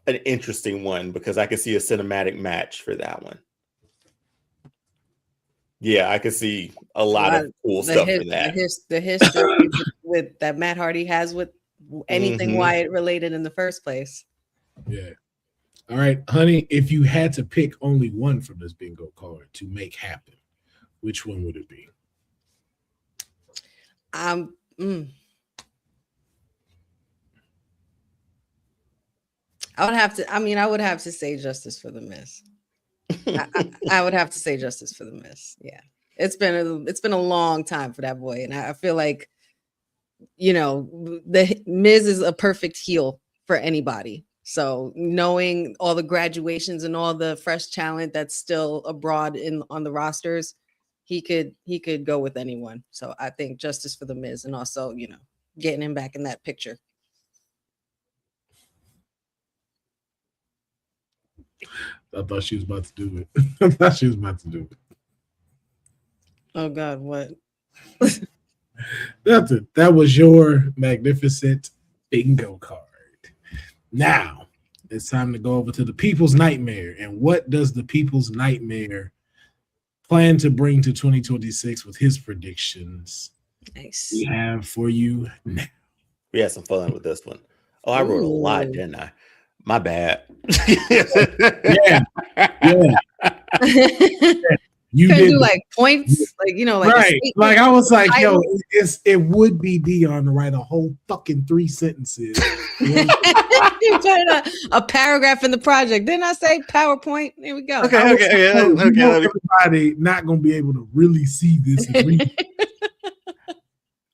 an interesting one, because I could see a cinematic match for that one. Yeah, I could see a lot of cool stuff for that. The history with that Matt Hardy has with anything Wyatt related in the first place. Yeah. All right, honey, if you had to pick only one from this bingo card to make happen, which one would it be? I would have to say Justice for the Miz. I would have to say Justice for the Miz. Yeah. It's been a long time for that boy. And I feel like, the Miz is a perfect heel for anybody. So knowing all the graduations and all the fresh talent that's still abroad on the rosters, he could go with anyone. So I think Justice for the Miz, and also, getting him back in that picture. I thought she was about to do it. Oh God, what? Nothing. That was your magnificent bingo card. Now it's time to go over to the People's Nightmare. And what does the People's Nightmare plan to bring to 2026 with his predictions? Nice. We have for you now. We had some fun with this one. Oh, I wrote a lot, didn't I? My bad. Yeah. You can do like points, like right. Like I was like, yo, it would be Deonne to write a whole fucking 3 sentences. You put a paragraph in the project. Didn't I say PowerPoint? There we go. Okay. Everybody not gonna be able to really see this and read.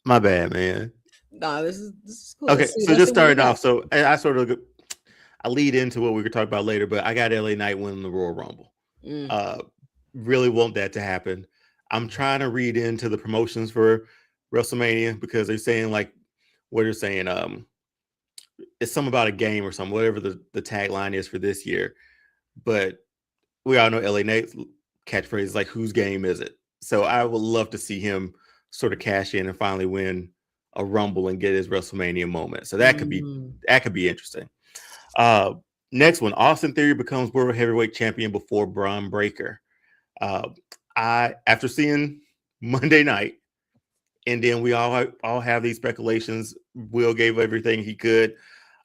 My bad, man. No, this is cool. Okay, so just starting off. So I lead into what we could talk about later, but I got LA Knight winning the Royal Rumble. Really want that to happen. I'm trying to read into the promotions for WrestleMania, because they're saying it's something about a game or something, whatever the tagline is for this year. But we all know LA Knight's catchphrase is like, whose game is it? So I would love to see him sort of cash in and finally win a Rumble and get his WrestleMania moment. So that could be interesting. Next one, Austin Theory becomes World Heavyweight Champion before Braun Breaker. After seeing Monday night, and then we all have these speculations. Will gave everything he could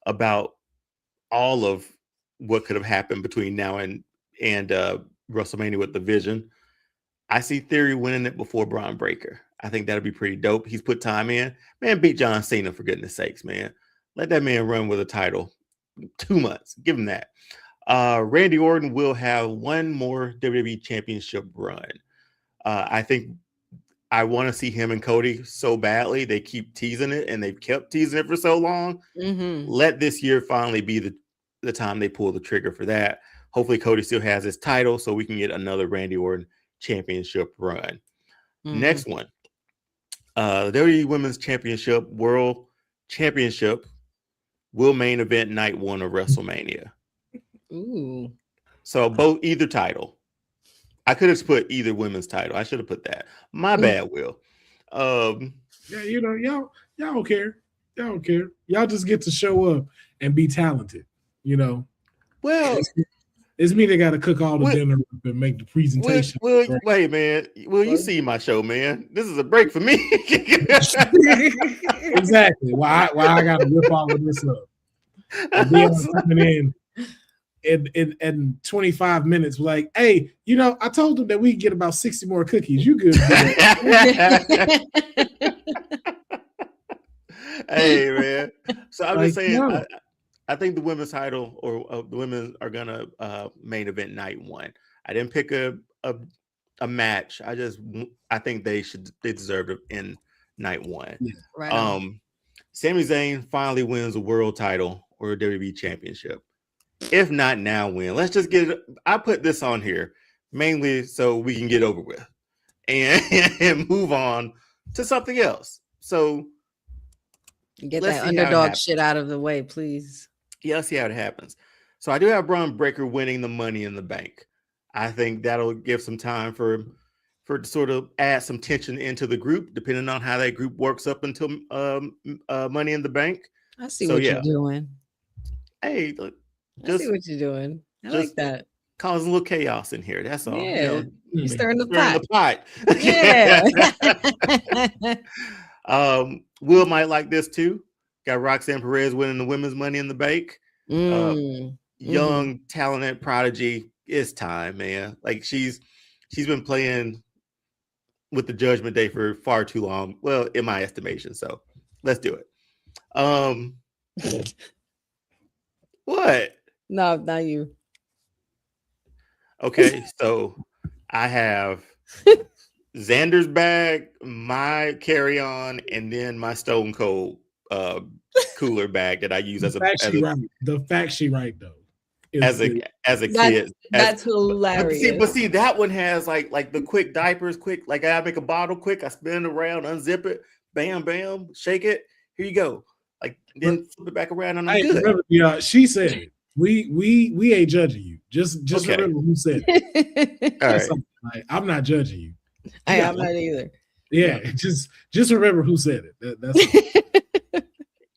about all of what could have happened between now and WrestleMania with the Vision. I see Theory winning it before Braun Breaker. I think that'd be pretty dope. He's put time in. Man, beat John Cena, for goodness sakes, man. Let that man run with a title. 2 months. Give him that. Randy Orton will have one more WWE Championship run. I think I want to see him and Cody so badly. They keep teasing it, and they've kept teasing it for so long. Let this year finally be the time they pull the trigger for that. Hopefully Cody still has his title, so we can get another Randy Orton Championship run. Next one. The WWE Women's Championship, World Championship, will main event night 1 of WrestleMania. Ooh. So either title. I could have put either women's title. I should have put that. My bad, Will. Yeah, y'all don't care. Y'all don't care. Y'all just get to show up and be talented. Well, it's me that got to cook all the dinner and make the presentation. Wait, man. Will you see my show, man? This is a break for me. Exactly. Why I got to whip all of this up? And then I'm coming in in 25 minutes, like, hey, I told them that we get about 60 more cookies. You good? Hey, man. So I'm just saying, no. I think the women's title or the women are gonna main event night one. I didn't pick a match. I think they deserve it in night one. Yeah. Right. Sami Zayn finally wins a world title or a WWE championship. If not now, when? Let's just get it. I put this on here mainly so we can get over with and move on to something else. So get that underdog shit out of the way, please. Yeah, let's see how it happens. So I do have Braun Breaker winning the Money in the Bank. I think that'll give some time for to sort of add some tension into the group, depending on how that group works up until Money in the Bank. I see what you're doing. Hey, look, I see what you're doing. I like that. Causing a little chaos in here. That's all. Yeah, you're stirring the pot. Yeah. Will might like this too. Got Roxanne Perez winning the women's Money in the Bank. Young, talented prodigy. It's time, man. Like she's been playing with the Judgment Day for far too long. Well, in my estimation. So let's do it. What? No, not you. Okay, so I have Xander's bag, my carry-on, and then my Stone Cold cooler bag that I use the fact she right though. As a kid. That's hilarious. But see, that one has like the quick diapers, like I make a bottle quick, I spin it around, unzip it, bam, bam, shake it. Here you go. Like then flip it back around and I'm good. Remember, she said it. We ain't judging you. Just okay. Remember who said it. All right. Like, I'm not judging you. I'm not either. Yeah, just remember who said it. That's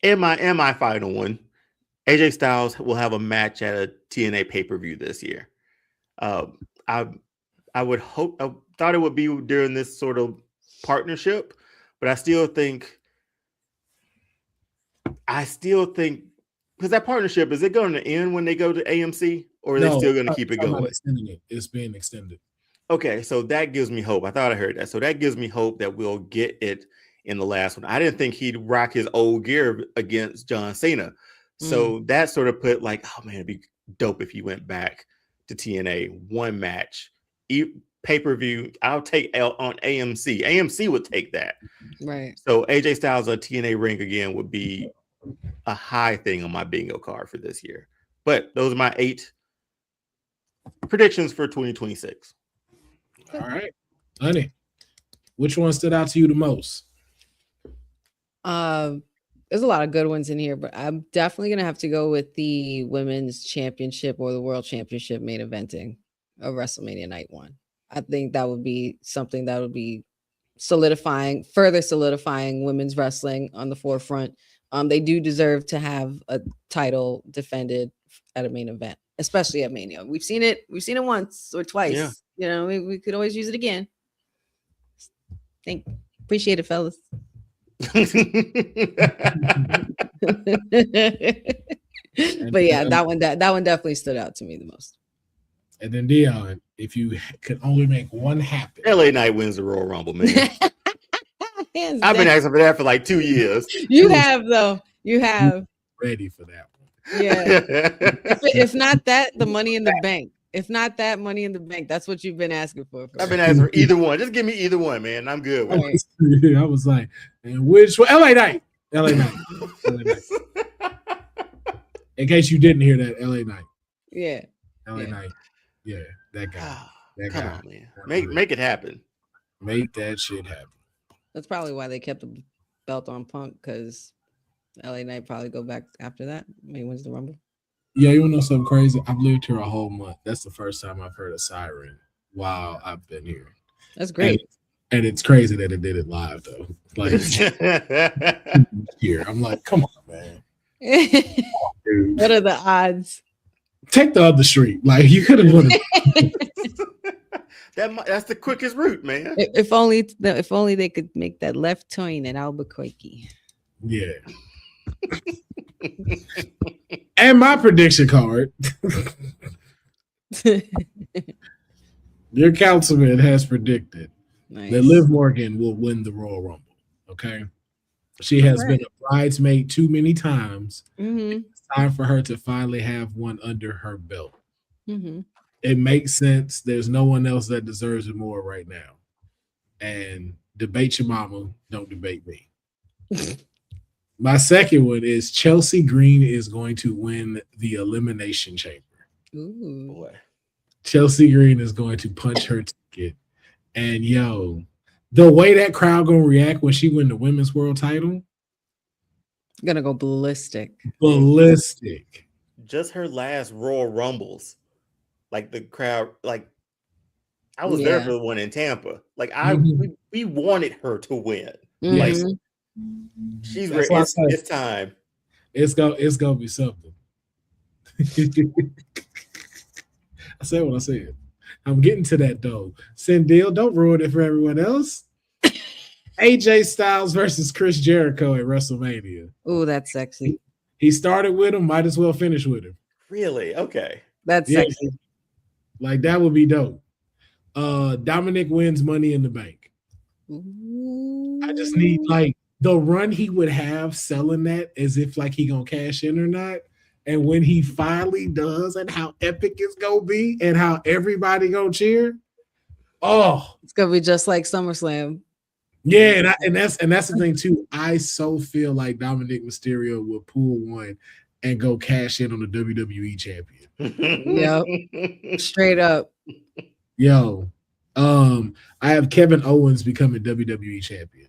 and my final one. AJ Styles will have a match at a TNA pay-per-view this year. I would hope. I thought it would be during this sort of partnership, but I still think because that partnership, is it going to end when they go to AMC, or are they still going to keep it going? It's being extended. Okay, so that gives me hope. I thought I heard that. So that gives me hope that we'll get it in the last one. I didn't think he'd rock his old gear against John Cena. So that sort of put like, oh man, it'd be dope if he went back to TNA, one match, pay-per-view. I'll take on AMC. AMC would take that. Right. So AJ Styles on TNA ring again would be a high thing on my bingo card for this year. But those are my 8 predictions for 2026. All right. Honey, which one stood out to you the most? There's a lot of good ones in here, but I'm definitely going to have to go with the women's championship or the world championship main eventing of WrestleMania Night 1. I think that would be something that would be further solidifying women's wrestling on the forefront. They do deserve to have a title defended at a main event, especially at Mania. We've seen it once or twice. Yeah. We could always use it again. Appreciate it, fellas. But yeah, that one definitely stood out to me the most. And then Deonne, if you could only make one happen, LA Knight wins the Royal Rumble, man. I've been asking for that for like 2 years. You have though. You have ready for that one. Yeah. if not that, the Money in the Bank. If not that, Money in the Bank. That's what you've been asking for. I've been asking for either one. Just give me either one, man. I'm good with it. I was like, and which one? LA Knight. LA Knight. LA Knight. In case you didn't hear that, LA Knight. Yeah. LA Knight. Yeah, that guy. Come on, man. Make it happen. Make that shit happen. That's probably why they kept the belt on Punk, because LA Knight probably go back after that. Maybe wins the Rumble. Yeah, you want to know something crazy? I've lived here a whole month. That's the first time I've heard a siren while I've been here. That's great. And it's crazy that it did it live, though. Like, here. I'm like, come on, man. Dude. What are the odds? Take the other street. Like, you could have won That's the quickest route, man. If only they could make that left turn at Albuquerque. Yeah. And my prediction card. Your councilman has predicted that Liv Morgan will win the Royal Rumble. Okay. She has been a bridesmaid too many times. It's time for her to finally have one under her belt. It makes sense. There's no one else that deserves it more right now. And debate your mama, don't debate me. My second one is Chelsea Green is going to win the Elimination Chamber. Ooh. Boy. Chelsea Green is going to punch her ticket. And the way that crowd gonna react when she win the women's world title, gonna go ballistic. Ballistic. Just her last Royal Rumbles, like the crowd, like I was there for the one in Tampa. Like we wanted her to win. Like she's ready. It's time. It's gonna be something. I said what I said. I'm getting to that though. Sindel, don't ruin it for everyone else. AJ Styles versus Chris Jericho at WrestleMania. Oh, that's sexy. He started with him, might as well finish with him. Really? Okay. That's sexy. Like that would be dope. Dominic wins Money in the Bank. Ooh. I just need like the run he would have selling that as if like he gonna cash in or not. And when he finally does, and how epic it's gonna be, and how everybody gonna cheer. Oh, it's gonna be just like SummerSlam. Yeah, and that's the thing too. I so feel like Dominic Mysterio will pull one and go cash in on the WWE champion. Yep, straight up. Yo, I have Kevin Owens becoming WWE champion.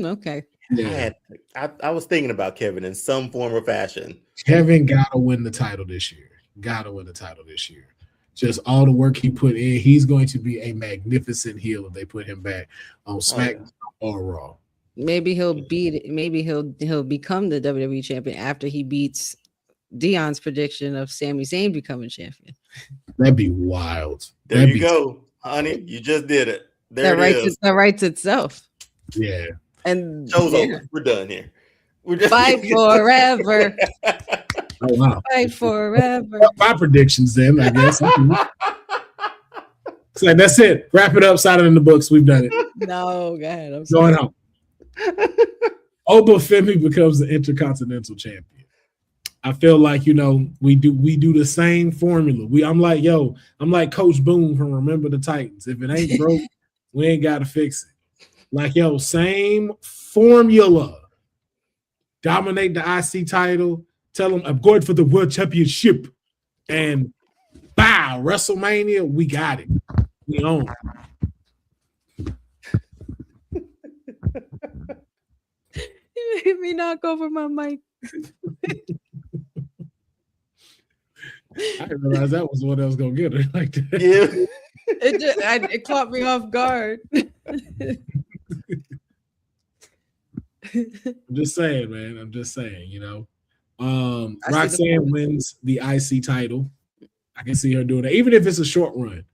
Okay. Yeah, I was thinking about Kevin in some form or fashion. Kevin gotta win the title this year. Just all the work he put in, he's going to be a magnificent heel if they put him back on SmackDown or Raw. Maybe he'll beat it. Maybe he'll become the WWE champion after he beats Deon's prediction of Sami Zayn becoming champion. That'd be wild. There you go, honey. You just did it. There it is. That writes itself. Yeah. And show's over. We're done here. We're just fight forever. Oh wow! Fight forever. My predictions, then I guess. It's like that's it. Wrap it up. Sign it in the books. We've done it. No, go ahead. I'm going home. Oba Femi becomes the Intercontinental Champion. I feel like we do the same formula. I'm like Coach Boone from Remember the Titans. If it ain't broke, we ain't got to fix it. Like, same formula. Dominate the IC title. Tell them I'm going for the World Championship. And bow, WrestleMania, we got it. We own it. You made me knock over my mic. I didn't realize that was what I was going to get her like that. Yeah. It caught me off guard. I'm just saying, man. Roxanne wins the IC title. I can see her doing that, even if it's a short run.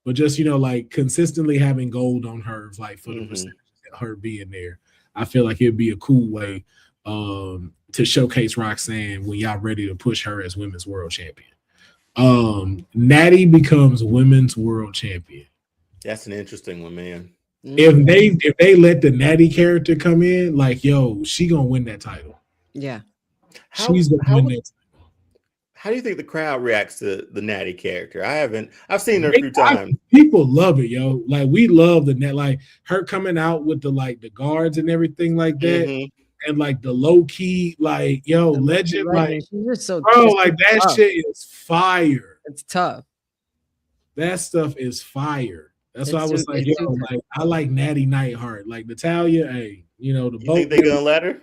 But just like consistently having gold on her, like for the percentage of her being there. I feel like it'd be a cool way to showcase Roxanne when y'all ready to push her as women's world champion. Natty becomes women's world champion. That's an interesting one, man. If they let the Natty character come in, like she gonna win that title. Yeah, she's gonna win that title. How do you think the crowd reacts to the Natty character? I've seen her a few times. People love it, yo. Like we love the net, like her coming out with the guards and everything like that, and like the low key, like legend, like she's so like that tough. Shit is fire. It's tough. That stuff is fire. That's why I was like, I like Natty Neidhart. Like Natalya, hey, the boat. You think they're gonna let her?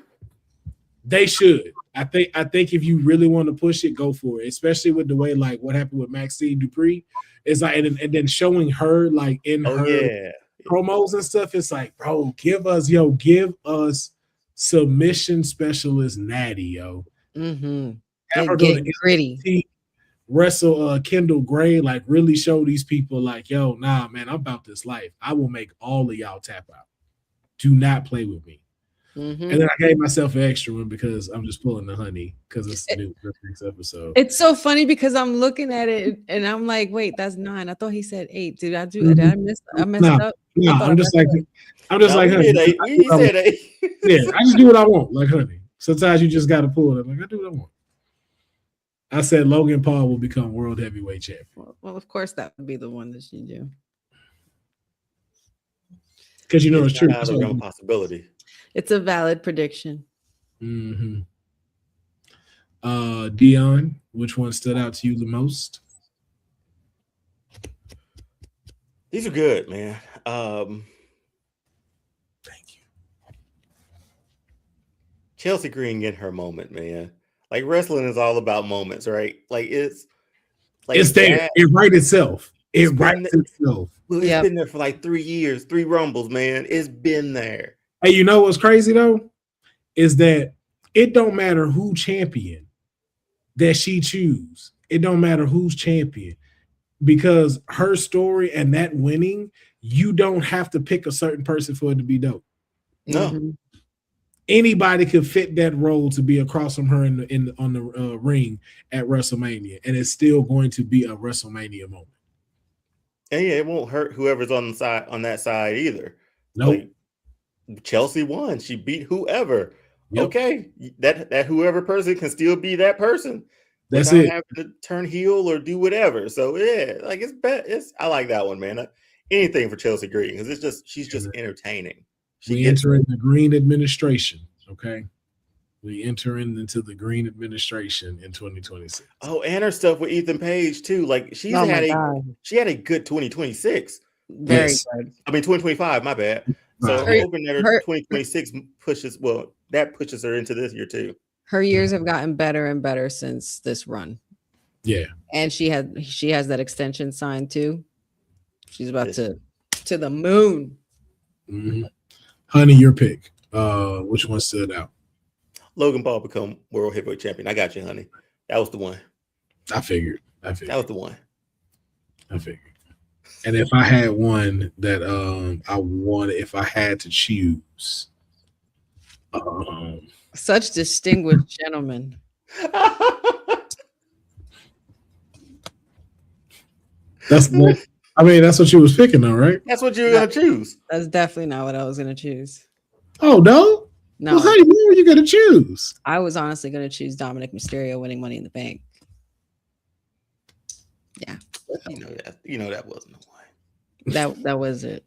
They should. I think if you really want to push it, go for it. Especially with the way like what happened with Maxine Dupree. It's like and then showing her like in her promos and stuff. It's like, bro, give us submission specialist Natty, yo. Have her go to gritty. Wrestle Kendall Gray, like really show these people like, nah, man, I'm about this life. I will make all of y'all tap out. Do not play with me. Mm-hmm. And then I gave myself an extra one because I'm just pulling the honey because it's the new next episode. It's so funny because I'm looking at it and I'm like, wait, that's 9. I thought he said 8. Did I messed up? No, I'm just like honey. He said 8. Yeah, I just do what I want, like honey. Sometimes you just got to pull it. Like I do what I want. I said Logan Paul will become world heavyweight champion. Well, of course that would be the one that you do. Because it's true. Not a possibility. It's a valid prediction. Mm-hmm. Deonne, which one stood out to you the most? These are good, man. Thank you. Chelsea Green getting her moment, man. Like wrestling is all about moments, right? Like it's there. It writes itself. It writes itself. Well, it's been there for like 3 years, 3 Rumbles, man. It's been there. Hey, you know what's crazy though? Is that it don't matter who champion that she choose. It don't matter who's champion. Because her story and that winning, you don't have to pick a certain person for it to be dope. No. Mm-hmm. Anybody could fit that role to be across from her on the ring at WrestleMania, and it's still going to be a WrestleMania moment. And yeah, it won't hurt whoever's on that side either. Nope. Like, Chelsea won. She beat whoever. Yep. Okay, that whoever person can still be that person. That's without it. having to turn heel or do whatever. So yeah, like I like that one, man. Anything for Chelsea Green because she's just entertaining. We enter in the Green administration. Okay, we enter into the Green administration in 2026. Oh, and her stuff with Ethan Page too. Like she had a good 2026. Very good. I mean 2025. My bad. So I'm hoping that her 2026 pushes her into this year too. Her years have gotten better and better since this run. Yeah. And she has that extension signed too. She's about to the moon. Mm-hmm. Honey, your pick. Which one stood out? Logan Paul become world heavyweight champion. I got you, honey. That was the one. I figured. That was the one. I figured. And if I had one that I wanted, if I had to choose, such distinguished gentlemen. That's what you was picking, though, right? That's what you were gonna choose. That's definitely not what I was gonna choose. Oh no! No. Well, honey, what were you gonna choose? I was honestly gonna choose Dominic Mysterio winning Money in the Bank. Yeah. You know that wasn't the one. That was it.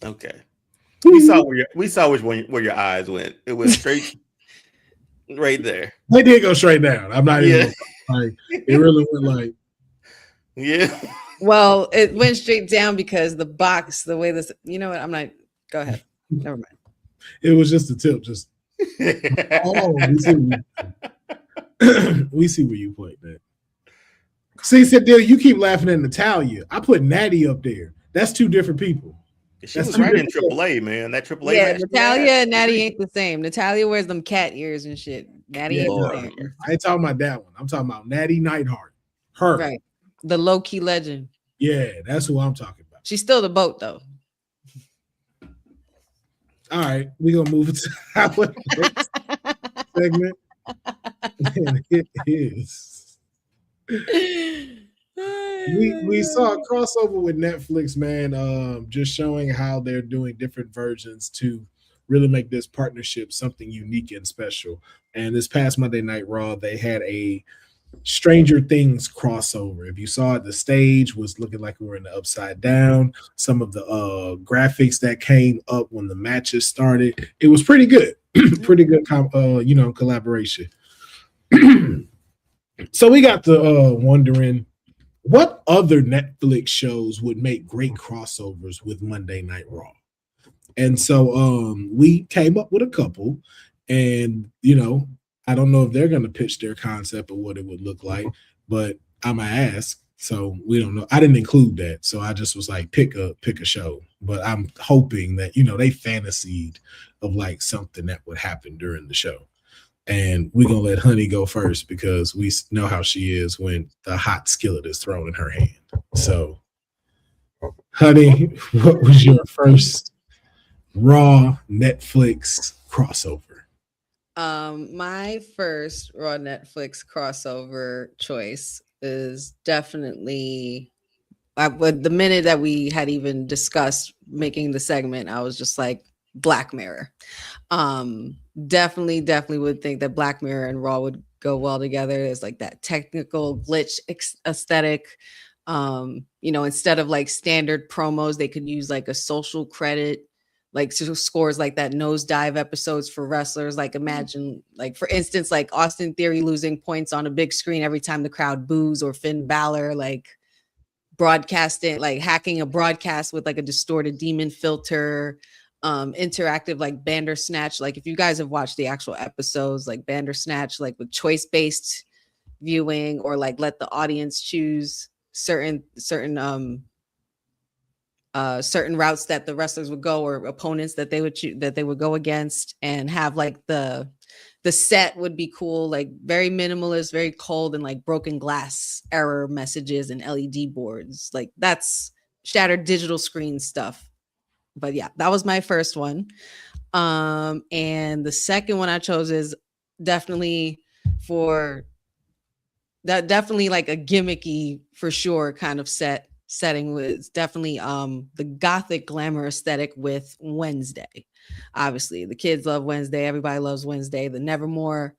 Okay. We saw where your eyes went. It was straight right there. They did go straight down. I'm not even like it really went like. Yeah. Well, it went straight down because the box, the way this, you know what? I'm not. Go ahead. Never mind. It was just a tip. Just we see where you played that. See, Sadil, you keep laughing at Natalia. I put Natty up there. That's 2 different people. She was right in AAA, man. That AAA. Yeah, Natalia and Natty ain't the same. Natalia wears them cat ears and shit. Natty ain't the same. I ain't talking about that one. I'm talking about Natty Neidhart. Her. Right. The low-key legend. Yeah, that's who I'm talking about. She's still the boat, though. All right, we're gonna move to our next segment. And it is. We saw a crossover with Netflix, man. Just showing how they're doing different versions to really make this partnership something unique and special. And this past Monday Night Raw, they had a Stranger Things crossover. If you saw it, the stage was looking like we were in the Upside Down. Some of the graphics that came up when the matches started, it was pretty good. Pretty good, collaboration. So we got to wondering what other Netflix shows would make great crossovers with Monday Night Raw. And so we came up with a couple, and I don't know if they're going to pitch their concept of what it would look like, but I'm going to ask. So we don't know. I didn't include that. So I just was like, pick a show. But I'm hoping that, they fantasied of like something that would happen during the show. And we're going to let Honey go first because we know how she is when the hot skillet is thrown in her hand. So, Honey, what was your first Raw Netflix crossover. My first Raw Netflix crossover choice is definitely the minute that we had even discussed making the segment, I was just like Black Mirror. Definitely would think that Black Mirror and Raw would go well together. There's like that technical glitch aesthetic. Instead of like standard promos, they could use like a social credit, like scores like that nosedive episodes for wrestlers. Like imagine, like for instance, like Austin Theory losing points on a big screen every time the crowd boos, or Finn Balor like broadcasting, like hacking a broadcast with like a distorted demon filter. Interactive like Bandersnatch. Like if you guys have watched the actual episodes, like Bandersnatch, like with choice-based viewing, or like let the audience choose certain routes that the wrestlers would go, or opponents that they would choose, that they would go against, and have like the set would be cool, like very minimalist, very cold, and like broken glass error messages and LED boards. Like that's shattered digital screen stuff. But yeah, that was my first one. And the second one I chose is definitely like a gimmicky for sure kind of setting, was definitely the gothic glamour aesthetic with Wednesday. Obviously the kids love Wednesday, everybody loves Wednesday. The Nevermore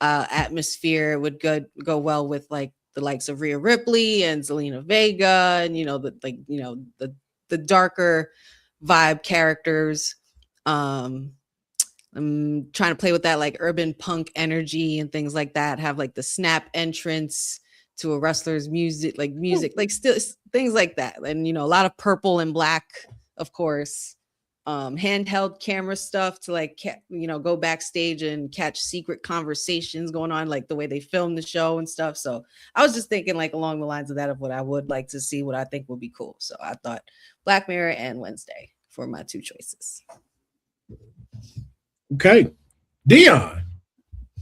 atmosphere would go well with like the likes of Rhea Ripley and Zelina Vega, and the darker vibe characters. I'm trying to play with that like urban punk energy and things like that. Have like the snap entrance to a wrestler's music, like still things like that. And a lot of purple and black, of course. Handheld camera stuff to like go backstage and catch secret conversations going on, like the way they film the show and stuff. So I was just thinking like along the lines of that, of what I would like to see, what I think would be cool. So I thought Black Mirror and Wednesday for my two choices. Okay, Deonne,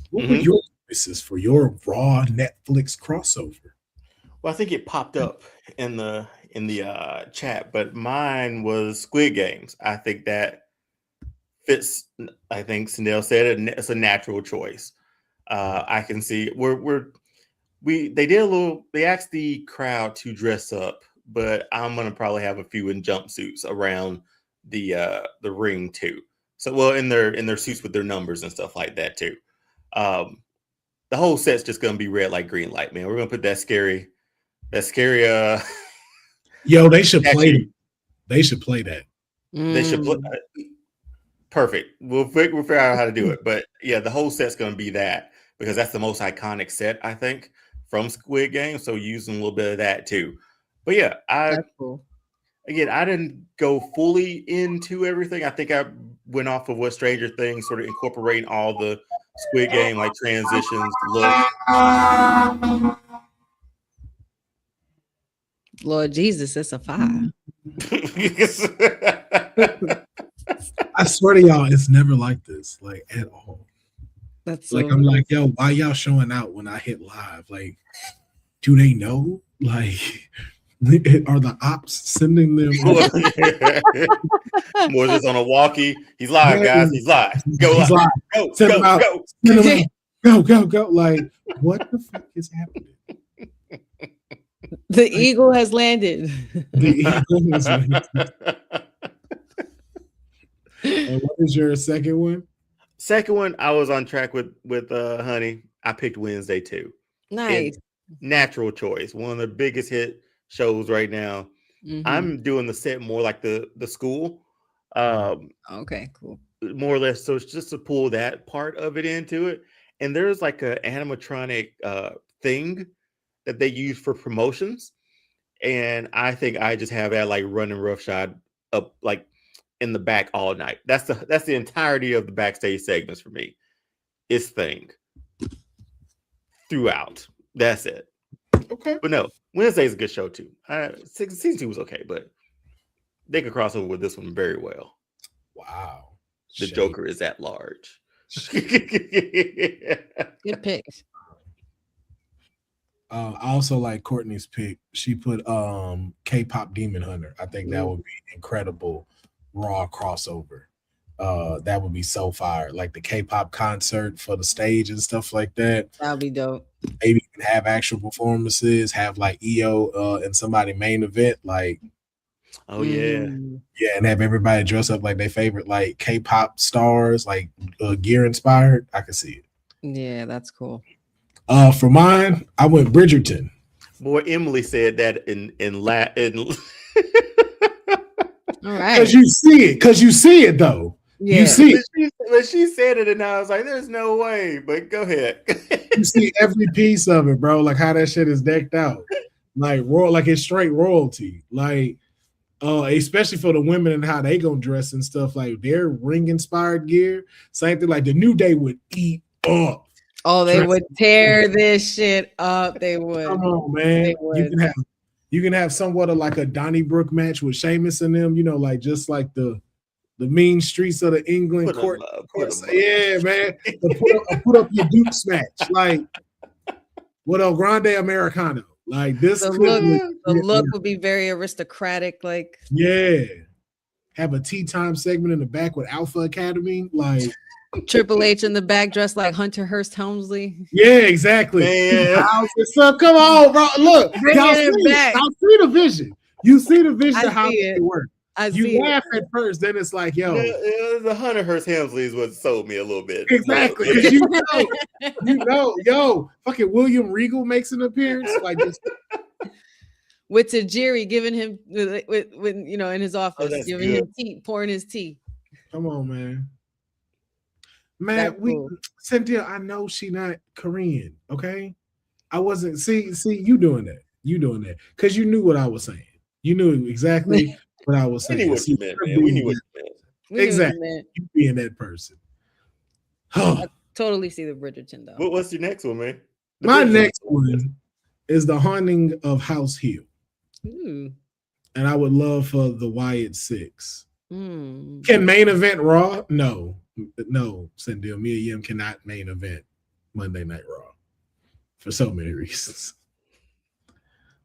what were your choices for your Raw Netflix crossover? Well, I think it popped up in the chat, but mine was Squid Games. I think that fits. I think Sandel said it's a natural choice. I can see they asked the crowd to dress up, but I'm gonna probably have a few in jumpsuits around the ring too. So in their suits with their numbers and stuff like that too. The whole set's just gonna be red light, green light, man. We're gonna put that scary. Yo, they should play that. They should play that. They should play. Perfect. We'll figure out how to do it. But yeah, the whole set's going to be that, because that's the most iconic set, I think, from Squid Game. So using a little bit of that too. But yeah, that's cool. Again, I didn't go fully into everything. I think I went off of what Stranger Things, sort of incorporating all the Squid Game like transitions, look. Lord Jesus, it's a fire. I swear to y'all, it's never like this, like at all. That's like I'm like, yo, why y'all showing out when I hit live? Like, do they know? Like, are the ops sending them? Moore's just on a walkie. He's live, guys. He's live. Go He's live. Go. Go. Go. Out. Go. Go. Like, what the fuck is happening? The eagle has landed. The eagle has landed. And what is your second one? Second one, I was on track with Honey. I picked Wednesday too. Nice. Natural choice. One of the biggest hit shows right now. Mm-hmm. I'm doing the set more like the school. Okay, cool. More or less. So it's just to pull that part of it into it. And there's like an animatronic thing that they use for promotions. And I think I just have that like running roughshod up like in the back all night. That's the entirety of the backstage segments for me. It's thing throughout. That's it. Okay. But no, Wednesday's a good show too. Season 2 was okay, but they could cross over with this one very well. Wow. The Joker is at large. Good pick. I also like Courtney's pick. She put K-pop Demon Hunter. I think that would be incredible Raw crossover. That would be so fire. Like the K-pop concert for the stage and stuff like that. That'll be dope. Maybe even have actual performances, have like EO and somebody main event, like Oh yeah. yeah, and have everybody dress up like their favorite like K-pop stars, like gear inspired. I can see it. Yeah, that's cool. For mine, I went Bridgerton. Boy, Emily said that in Latin. All right. Because you see it though. Yeah. You see it. But she said it, and I was like, "There's no way." But go ahead. You see every piece of it, bro. Like how that shit is decked out, like like it's straight royalty. Like, especially for the women and how they gonna dress and stuff. Like their ring inspired gear. Same thing. Like the New Day would eat up. Oh, they would tear this shit up. They would. Come on, man. They would. You can have somewhat of like a Donnybrook match with Sheamus and them. You know, like just like the mean streets of the England court. Yeah, man. Put up your Dukes match, like what El Grande Americano. Like this. The look would be very aristocratic. Like have a tea time segment in the back with Alpha Academy, like. Triple H in the back dressed like Hunter Hearst Helmsley. Yeah, exactly. So come on, bro. Look, y'all see the vision. You see the vision of how it works. You laugh at first, then it's like, yo, the Hunter Hearst Helmsley is what sold me a little bit. Exactly. Yo, fucking William Regal makes an appearance like this. With Tajiri giving him with in his office, giving him tea, pouring his tea. Come on, man. Man, Cynthia, I know she not Korean, okay? I wasn't see you doing that. Because you knew what I was saying. You knew exactly what I was saying. We knew what you meant, man. We knew what you meant. Exactly. You being that person. I totally see the Bridgerton though. What's your next one, man? My next one is The Haunting of House Hill. Ooh. And I would love for the Wyatt Six. Can main event Raw? No, Cynthia. Me and Yim cannot main event Monday Night Raw for so many reasons.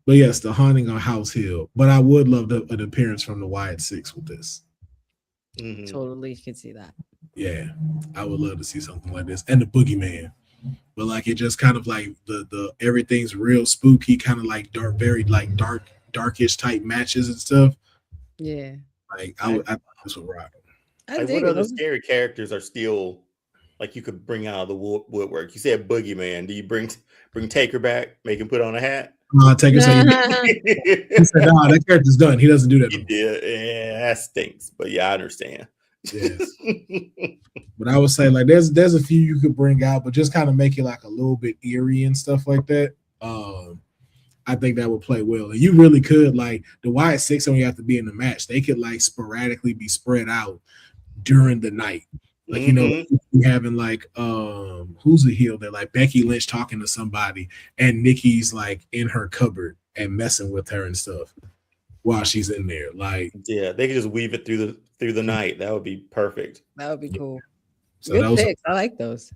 But yes, The Haunting on House Hill. But I would love an appearance from the Wyatt Six with this. Totally can see that. Yeah, I would love to see something like this. And the Boogeyman. But like it just kind of like the everything's real spooky, kind of like dark, very like darkish type matches and stuff. Yeah. Like I this would rock. Like what other scary characters are still like you could bring out of the woodwork? You said Boogeyman. Do you bring Taker back? Make him put on a hat? Taker said he said, "No, that character's done. He doesn't do that." Yeah, that stinks. But yeah, I understand. Yes. But I would say like there's a few you could bring out, but just kind of make it like a little bit eerie and stuff like that. I think that would play well. And you really could like the Wyatt Six don't have to be in the match. They could like sporadically be spread out during the night. Like you having like who's the heel there? Like Becky Lynch talking to somebody and Nikki's like in her cupboard and messing with her and stuff while she's in there. Like yeah, they could just weave it through the night. That would be perfect. That would be cool. So good picks. I like those.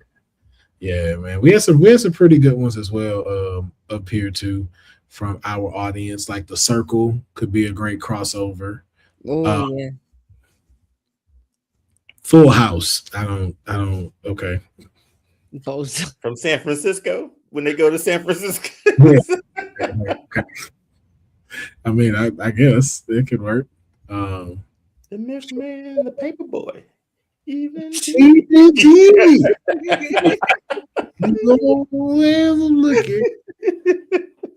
Yeah, man. We had some pretty good ones as well up here too from our audience. Like the Circle could be a great crossover. Oh yeah. Full House. I don't. Okay. Both from San Francisco when they go to San Francisco. Okay. I mean, I guess it could work. The Myth Man and the Paper Boy. Even wherever I'm looking,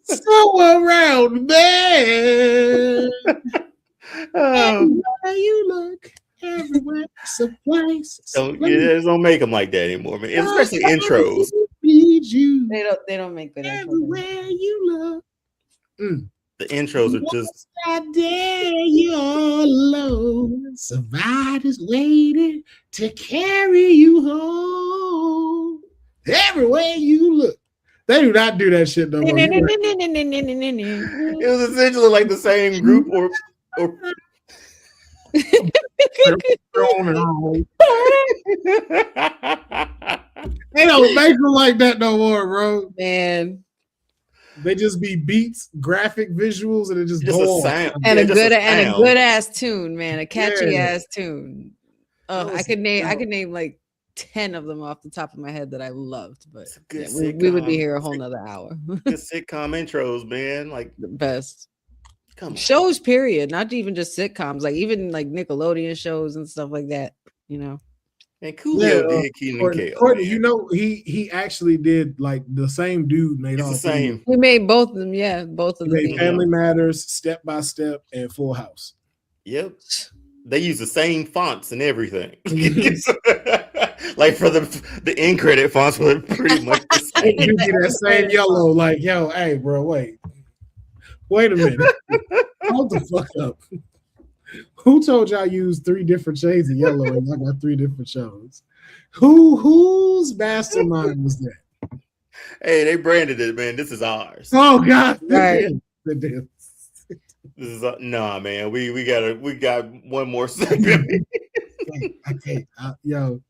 somewhere around, man. Everywhere you look. Everywhere, someplace. Don't make them like that anymore, man. Especially intros. They don't make good everywhere intros. You look. The intros are just. I dare you all alone. Survivors waiting to carry you home. Everywhere you look. They do not do that shit no more. It was essentially like the same group or They don't make them like that no more, bro. Man. They just be beats, graphic visuals, and it just go on. And a good ass tune, man. A catchy ass tune. Oh, I could name like 10 of them off the top of my head that I loved, but It's a good we would be sitcom. here a whole nother hour. Good sitcom intros, man. Like The best come on. shows, period. Not even just sitcoms, like even like Nickelodeon shows and stuff like that. You know, And Coolio did Keenan and Kel. Courtney, Man. you know, he actually did like the same dude made It's all the same. we made both of them. Yeah, both of He them. made Family Matters, Step by Step, and Full House. Yep. They use the same fonts and everything. Like for the end credit fonts were pretty much the same. You get that same yellow, like, yo, hey, bro, wait a minute. Hold the fuck up. Who told y'all use 3 different shades of yellow and y'all got 3 different shows? Whose mastermind was that? Hey, they branded it, man. This is ours. Oh God, Right. they did. This is nah, man. We got one more segment. I can't. Yo.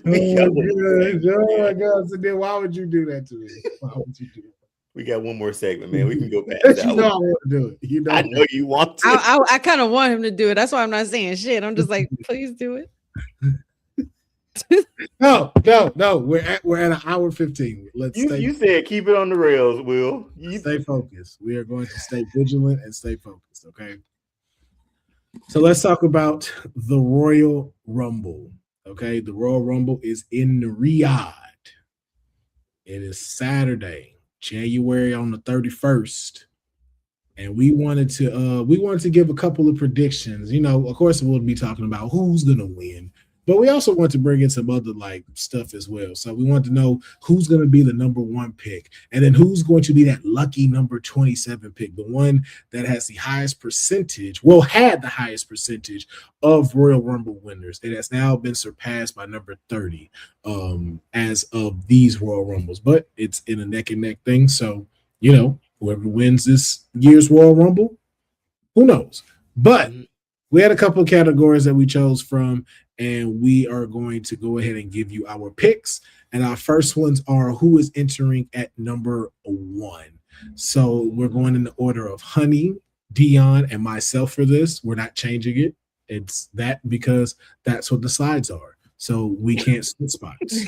We got Oh my God. So then why would you do that to me? Why would you do that? We got one more segment, man. We can go back. You know I want to do it. You know I know you want to. I kind of want him to do it. That's why I'm not saying shit. I'm just like, please do it. No. We're at an hour 15. Let's You said keep it on the rails, Will. stay focused. We are going to stay vigilant and stay focused. Okay. So let's talk about the Royal Rumble. Okay, the Royal Rumble is in Riyadh. It is Saturday, January on the 31st. And we wanted to give a couple of predictions. You know, of course, we'll be talking about who's gonna win, but we also want to bring in some other like stuff as well. So we want to know who's going to be the number 1 pick, and then who's going to be that lucky number 27 pick, the one that has the highest percentage, had the highest percentage of Royal Rumble winners. It has now been surpassed by number 30 as of these Royal Rumbles, but it's in a neck and neck thing. So, you know, whoever wins this year's Royal Rumble, who knows? But we had a couple of categories that we chose from, and we are going to go ahead and give you our picks. And our first ones are who is entering at number 1. So we're going in the order of Honey, Deonne, and myself for this. We're not changing it. It's that because that's what the slides are. So we can't split spots.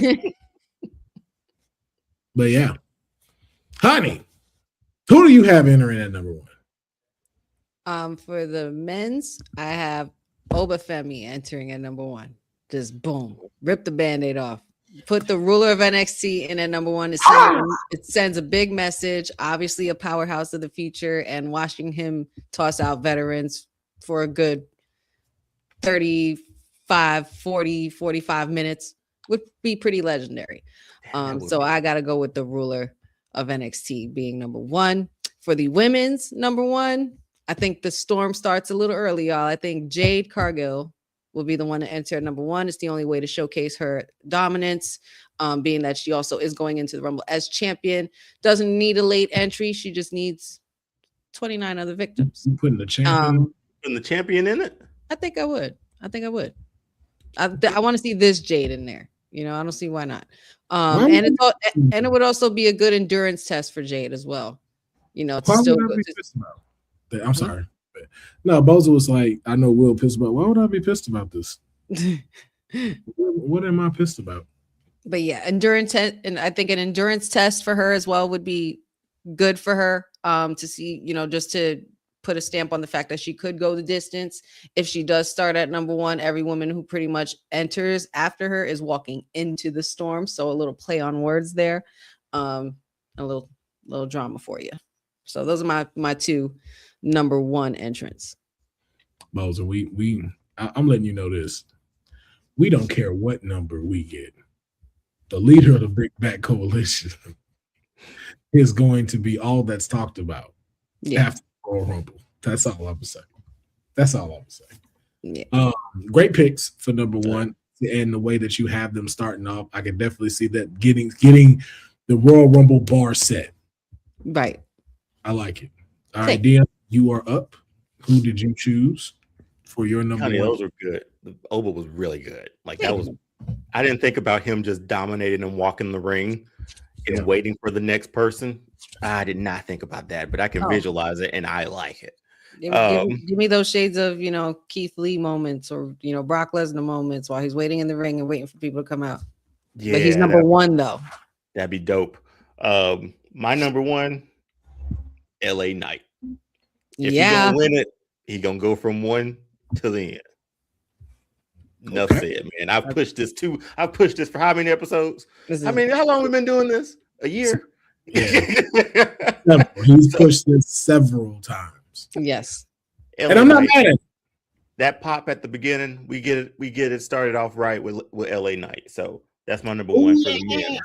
But yeah. Honey, who do you have entering at number 1? For the men's, I have Obafemi entering at number 1. Just boom, rip the band-aid off. Put the ruler of NXT in at number 1. It sends a big message. Obviously, a powerhouse of the future, and watching him toss out veterans for a good 35, 40, 45 minutes would be pretty legendary. So I got to go with the ruler of NXT being number 1. For the women's number 1, I think the storm starts a little early, y'all. I think Jade Cargill will be the one to enter at number 1. It's the only way to showcase her dominance, being that she also is going into the Rumble as champion. Doesn't need a late entry. She just needs 29 other victims. You putting the champion in it? I think I would. I want to see this Jade in there. You know, I don't see why not. And it would also be a good endurance test for Jade as well. You know, it's still good. I'm sorry. No, Boza was like, I know Will pissed about. Why would I be pissed about this? What am I pissed about? But yeah, endurance, and I think an endurance test for her as well would be good for her to see, you know, just to put a stamp on the fact that she could go the distance. If she does start at number 1, every woman who pretty much enters after her is walking into the storm. So a little play on words there, a little drama for you. So those are my 2 number 1 entrants. Bowser, I'm letting you know this. We don't care what number we get. The leader of the Big Back Coalition is going to be all that's talked about after the Royal Rumble. That's all I'm gonna say. Yeah. Great picks for number 1, and the way that you have them starting off, I can definitely see that getting the Royal Rumble bar set. Right. I like it. All right, Deonne, you are up. Who did you choose for your number 1? Those were good. Oba was really good. Like that was. I didn't think about him just dominating and walking the ring and waiting for the next person. I did not think about that, but I can visualize it, and I like it. Give me those shades of, Keith Lee moments or, Brock Lesnar moments while he's waiting in the ring and waiting for people to come out. Yeah, but he's number one, though. That'd be dope. My number one, LA Knight. If he's gonna win it, he's gonna go from 1 to the end. Enough said, man. I've pushed this for how many episodes? How long we been doing this? A year? Yeah. He's pushed this several times. Yes. And I'm not mad at it. That pop at the beginning, we get it started off right with LA Knight. So that's my number one for the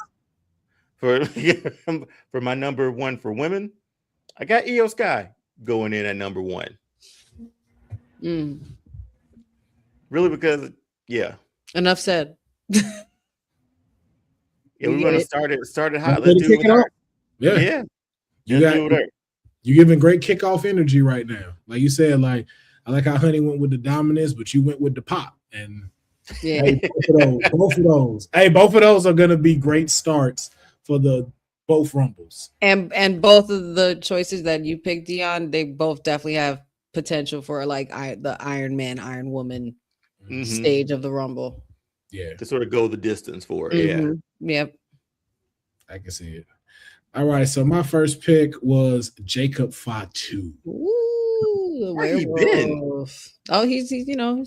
men. For my number one for women, I got Io Sky going in at number one. Really, because enough said. We're gonna start it hot. Let's do it off. Yeah. You're giving great kickoff energy right now. Like you said, like I like how Honey went with the dominance, but you went with the pop. And hey, both of those. Hey, both of those are gonna be great starts for both Rumbles. And both of the choices that you picked, Deonne, they both definitely have potential for like the Iron Man, Iron Woman stage of the Rumble. Yeah. To sort of go the distance for it. Yeah. Yep. I can see it. All right. So my first pick was Jacob Fatu. Ooh, where he been? Oh, he's getting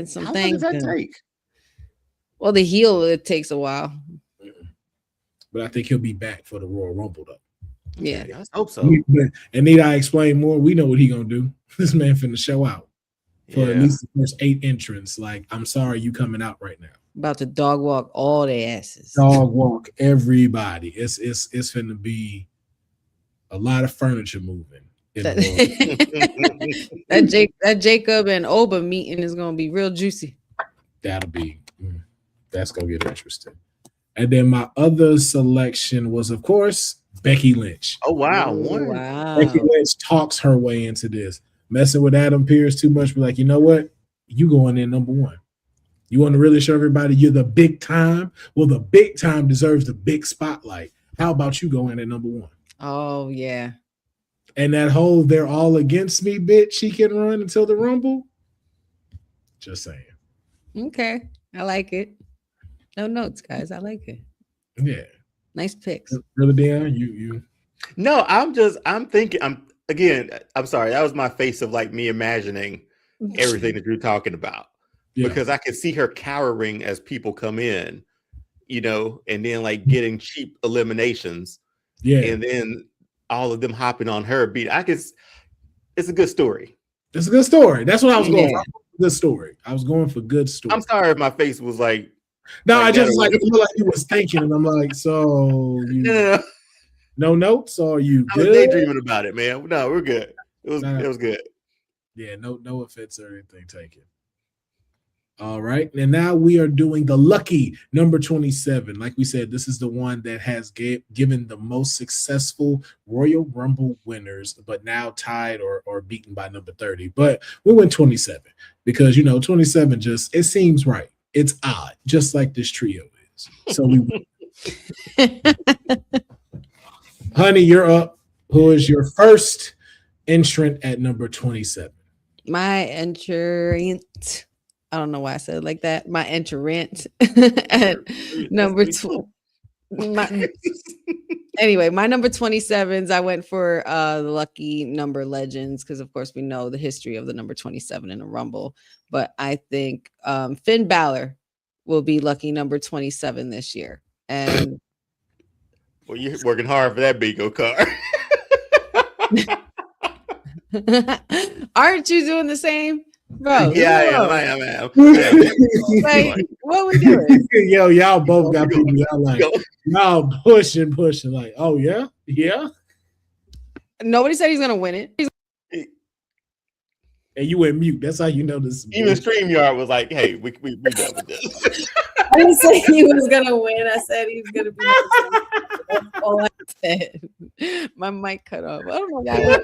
some things. How long does that take? Well, the heel, it takes a while. But I think he'll be back for the Royal Rumble, though. Yeah. I hope so. And need I explain more? We know what he gonna do. This man finna show out for at least the first 8 entrants. Like, I'm sorry, you coming out right now. About to dog walk all their asses. Dog walk everybody. It's finna be a lot of furniture moving. That Jacob and Oba meeting is gonna be real juicy. That's gonna get interesting. And then my other selection was, of course, Becky Lynch. Oh, wow. Wow. Becky Lynch talks her way into this. Messing with Adam Pearce too much, be like, you know what? You going in number one. You want to really show everybody you're the big time? Well, the big time deserves the big spotlight. How about you go in at number one? Oh, yeah. And that whole they're all against me bit she can run until the Rumble. Just saying. Okay. I like it. No notes, guys. I like it. Yeah. Nice picks. Really, Deonne? You No, I'm thinking, I'm sorry. That was my face of like me imagining everything that you're talking about. Yeah. Because I can see her cowering as people come in, and then like getting cheap eliminations. Yeah. And then all of them hopping on her beat. It's a good story. It's a good story. That's what I was going for. Good story. I was going for good story. I'm sorry if my face was like. No, I just like it looked like he was thinking, and I'm like, so no notes, or are you good? I was daydreaming about it, man. No, we're good. It was good. Yeah, no offense or anything taken. All right, and now we are doing the lucky number 27. Like we said, this is the one that has given the most successful Royal Rumble winners, but now tied or beaten by number 30. But we went 27 because 27 just it seems right. It's odd, just like this trio is. So we Honey, you're up. Who is your first entrant at number 27? My entrant. I don't know why I said it like that. My entrant at number 2. Anyway, my number 27s, I went for the lucky number legends because, of course, we know the history of the number 27 in a Rumble. But I think Finn Balor will be lucky number 27 this year. And well, you're working hard for that bingo card. Aren't you doing the same? Bro, yeah, I am. Like, what we doing? Yo, y'all both got people y'all like, y'all pushing. Like, oh yeah. Nobody said he's gonna win it. And you went mute. That's how you know this. Even StreamYard was like, hey, we done with this. I didn't say he was gonna win. I said he's gonna be. That's all I said. My mic cut off. I don't know why.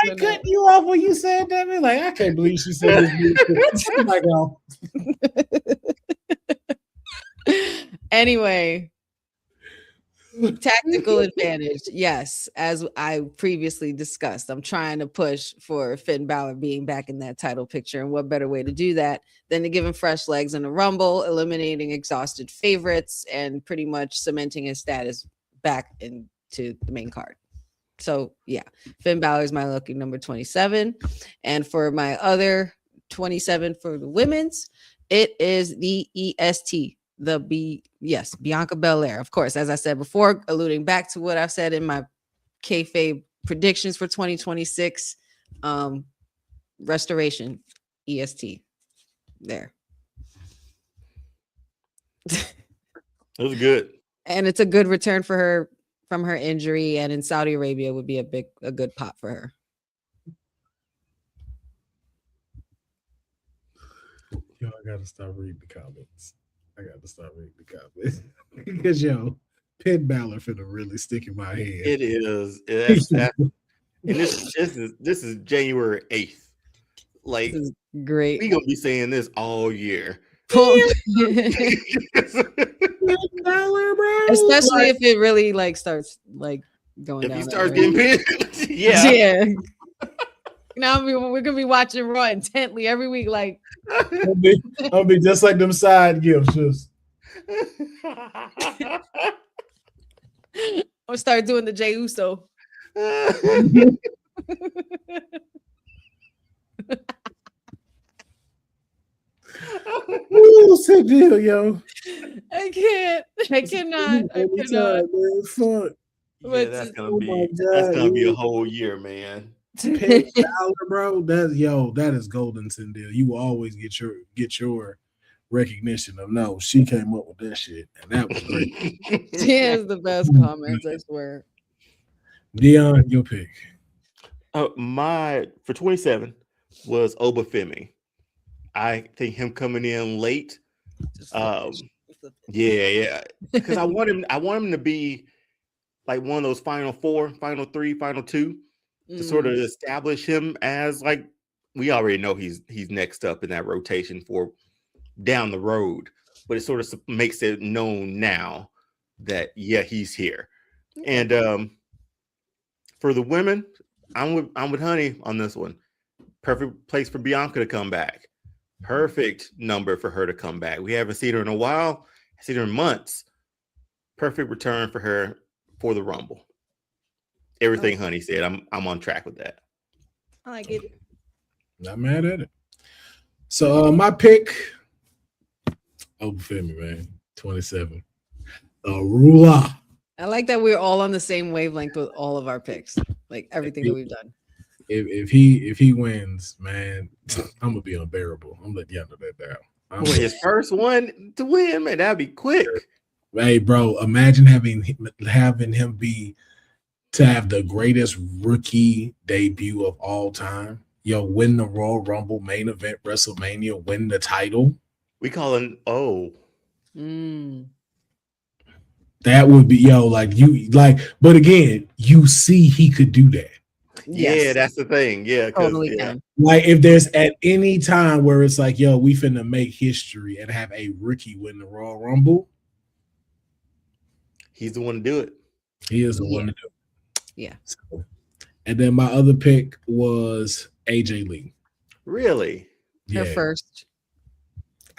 I cut you off when you said that. Man, like, I can't believe she said this. Like, oh. Anyway, Tactical advantage, yes. As I previously discussed, I'm trying to push for Finn Balor being back in that title picture. And what better way to do that than to give him fresh legs in the Rumble, eliminating exhausted favorites, and pretty much cementing his status back into the main card. So, yeah, Finn Balor is my lucky number 27. And for my other 27 for the women's, it is the EST. Bianca Belair, of course, as I said before, alluding back to what I've said in my Kayfabe predictions for 2026, restoration, EST, there. It was good, and it's a good return for her from her injury, and in Saudi Arabia would be a good pop for her. Yo, I gotta stop reading the comments. Because Finn Balor finna really stick in my head. It is. And this is January 8th. Like, This is great. We gonna be saying this all year. Balor, bro. Especially if it really starts going if down. he starts getting pinned, yeah. Yeah. Now we're gonna be watching Raw intently every week. Like, I'll be just like them side gifts. Just I'll start doing the Jey Uso. Ooh, sick deal, yo. I cannot. Every time, man. Fuck. Yeah, that's gonna be a whole year, man. Finn Balor, bro. That is golden, Sindel. You will always get your recognition of no. She came up with that shit, and that was great. She has the best comments, I swear. Deonne, your pick. My for 27 was Obafemi. I think him coming in late. Yeah. Because I want him to be like one of those final four, final three, final two to sort of establish him as like we already know he's next up in that rotation for down the road, but it sort of makes it known now that he's here. And for the women, I'm with Honey on this one. Perfect place for Bianca to come back. Perfect number for her to come back. We haven't seen her in a while. I've seen her in months. Perfect return for her for the Rumble. Everything Honey said, I'm on track with that. I like it. Not mad at it. So my pick, Obafemi, man, 27. Rula. I like that we're all on the same wavelength with all of our picks, like everything that we've done. If he wins, man, I'm gonna be unbearable. I'm letting y'all know that down. His first one to win, man, that'd be quick. Hey, bro, imagine having him be to have the greatest rookie debut of all time. Win the Royal Rumble main event, WrestleMania, win the title. We call him That would be but again, you see he could do that. Yes. Yeah, that's the thing. Yeah, totally can. Like if there's at any time where it's like, we finna make history and have a rookie win the Royal Rumble, he's the one to do it. He is the one to do it. Yeah. So, and then my other pick was AJ Lee. Really? Her first.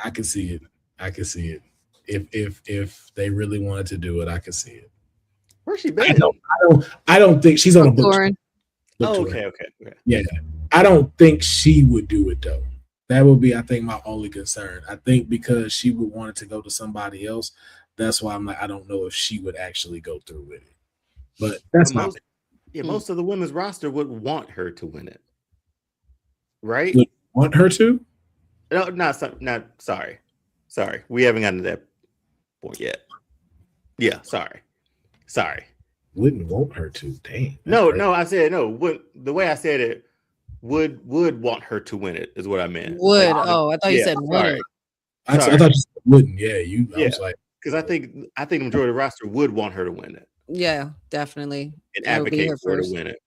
I can see it. If they really wanted to do it, I could see it. Where's she been? I don't think she's on a book tour. Okay. Yeah. I don't think she would do it though. That would be, I think, my only concern. I think because she would want it to go to somebody else. That's why I'm like, I don't know if she would actually go through with it. But that's most of the women's roster would want her to win it. Right? Would want her to? No, sorry. We haven't gotten to that point yet. Yeah, sorry. Wouldn't want her to. Dang. No, I said no. The way I said it, would want her to win it is what I meant. Would. I thought you said would. I thought you said wouldn't. Yeah, I was like, because I think the majority of the roster would want her to win it. Yeah, definitely. And advocate for her to win it.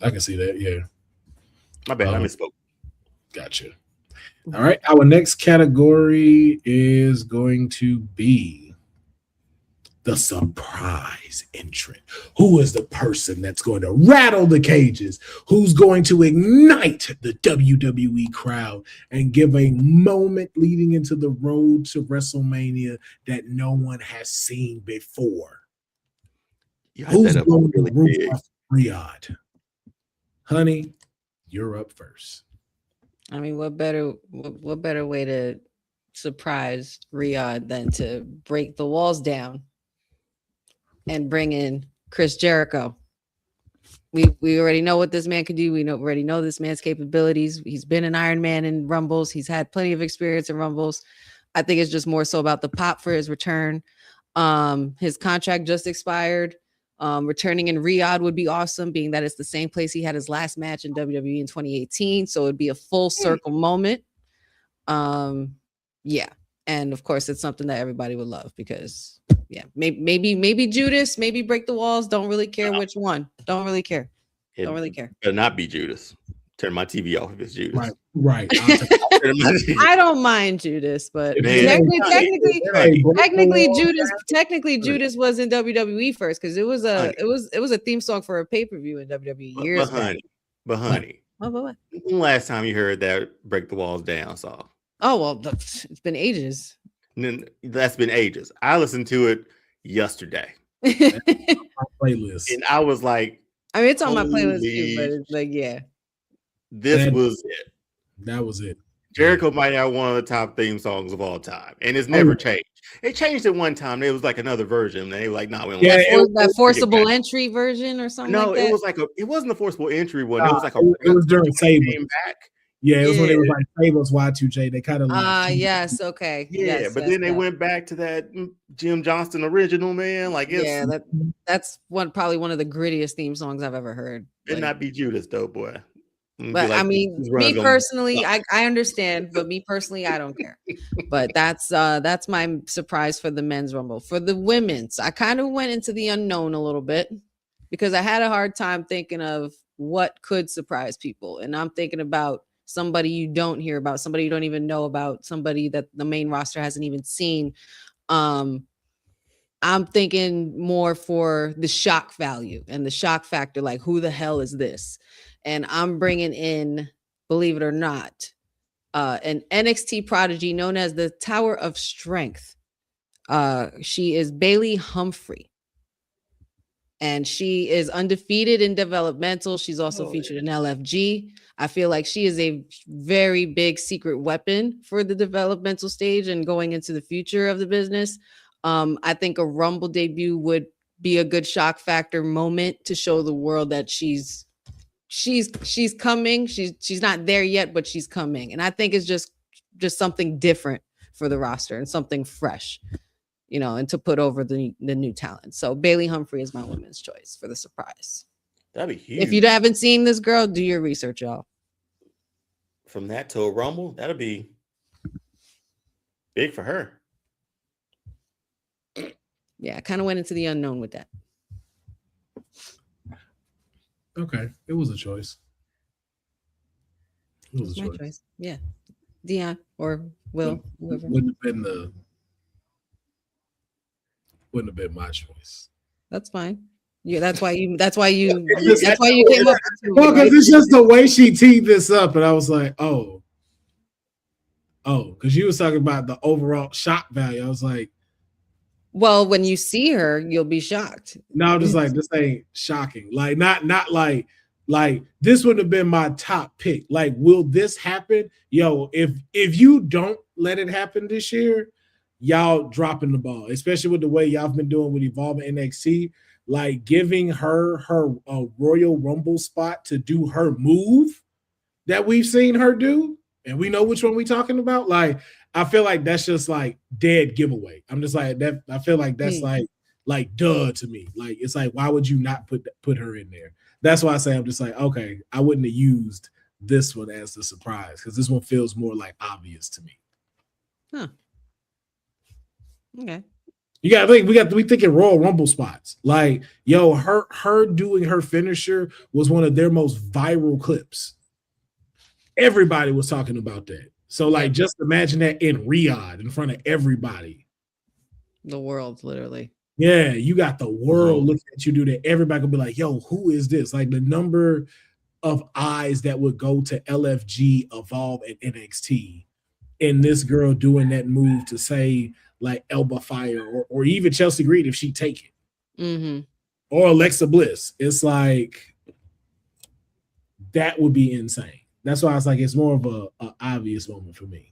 I can see that. Yeah. My bad. I misspoke. Gotcha. All right. Our next category is going to be the surprise entrant? Who is the person that's going to rattle the cages? Who's going to ignite the WWE crowd and give a moment leading into the road to WrestleMania that no one has seen before? Who's going to roof off Riyadh? Honey, you're up first. I mean, what better way to surprise Riyadh than to break the walls down and bring in Chris Jericho? We already know what this man can do. We already know this man's capabilities. He's been an Iron Man in Rumbles. He's had plenty of experience in Rumbles. I think it's just more so about the pop for his return. His contract just expired. Returning in Riyadh would be awesome, being that it's the same place he had his last match in WWE in 2018. So it'd be a full circle moment. Yeah. And of course, it's something that everybody would love because, yeah, maybe Judas, maybe Break the Walls. Don't really care which one. Don't really care. Don't really care. Better not be Judas. Turn my TV off if it's Judas. Right. I don't mind Judas, but technically Judas was in WWE first because it was a theme song for a pay-per-view in WWE years ago. But honey, what? When last time you heard that Break the Walls Down song? Oh well, it's been ages. That's been ages. I listened to it yesterday. Playlist. And I was like, I mean, it's on my playlist too, but it's like, yeah. This was it. That was it. Jericho might have one of the top theme songs of all time, and it's never changed. It changed at one time. It was like another version. And they were like, "No, it was that forcible entry version or something." No, like that? It was like it wasn't a forcible entry one. It was like it was during Fables. Came back. Yeah, it was when it was like Fables Y2J. They kind of yes, okay. Yeah, yes, but then they went back to that Jim Johnston original, man. Like, that's probably one of the grittiest theme songs I've ever heard. It'd not be Judas though, boy. But I mean, me personally, I understand, but me personally, I don't care. But that's my surprise for the men's rumble. For the women's, I kind of went into the unknown a little bit because I had a hard time thinking of what could surprise people. And I'm thinking about somebody you don't hear about, somebody you don't even know about, somebody that the main roster hasn't even seen. I'm thinking more for the shock value and the shock factor, like who the hell is this? And I'm bringing in, believe it or not, an NXT prodigy known as the Tower of Strength. She is Bailey Humphrey. And she is undefeated in developmental. She's also featured in LFG. I feel like she is a very big secret weapon for the developmental stage and going into the future of the business. I think a Rumble debut would be a good shock factor moment to show the world that she's coming. She's not there yet, but she's coming. And I think it's just something different for the roster and something fresh, and to put over the new talent. So Bailey Humphrey is my women's choice for the surprise. That'd be huge. If you haven't seen this girl, do your research, y'all. From that to a Rumble, that'd be big for her. Yeah, I kind of went into the unknown with that. Okay, it was a choice. It was my choice. Yeah, Deonne or Will, whoever. Wouldn't have been my choice. That's fine. Yeah, that's why you came up with it. Well, because it's just the way she teed this up, and I was like, oh, because you was talking about the overall shock value. I was like, well, when you see her, you'll be shocked. No, I'm just like, this ain't shocking. Like, not like this would have been my top pick. Like, will this happen? Yo, if you don't let it happen this year, y'all dropping the ball, especially with the way y'all been doing with Evolving NXT, like giving her a Royal Rumble spot to do her move that we've seen her do, and we know which one we talking about. Like, I feel like that's just like dead giveaway. I'm just like that. I feel like that's like duh to me. Like, it's like, why would you not put her in there? That's why I say I'm just like, okay, I wouldn't have used this one as the surprise because this one feels more like obvious to me. Huh. Okay. You gotta think we thinking Royal Rumble spots. Like, yo, her doing her finisher was one of their most viral clips. Everybody was talking about that. So, like, just imagine that in Riyadh in front of everybody. The world, literally. Yeah, you got the world looking at you do that. Everybody will be like, yo, who is this? Like the number of eyes that would go to LFG, Evolve, and NXT, and this girl doing that move to say like Elba Fire or even Chelsea Green if she take it. Mm-hmm. Or Alexa Bliss. It's like that would be insane. That's why it's like it's more of a obvious moment for me.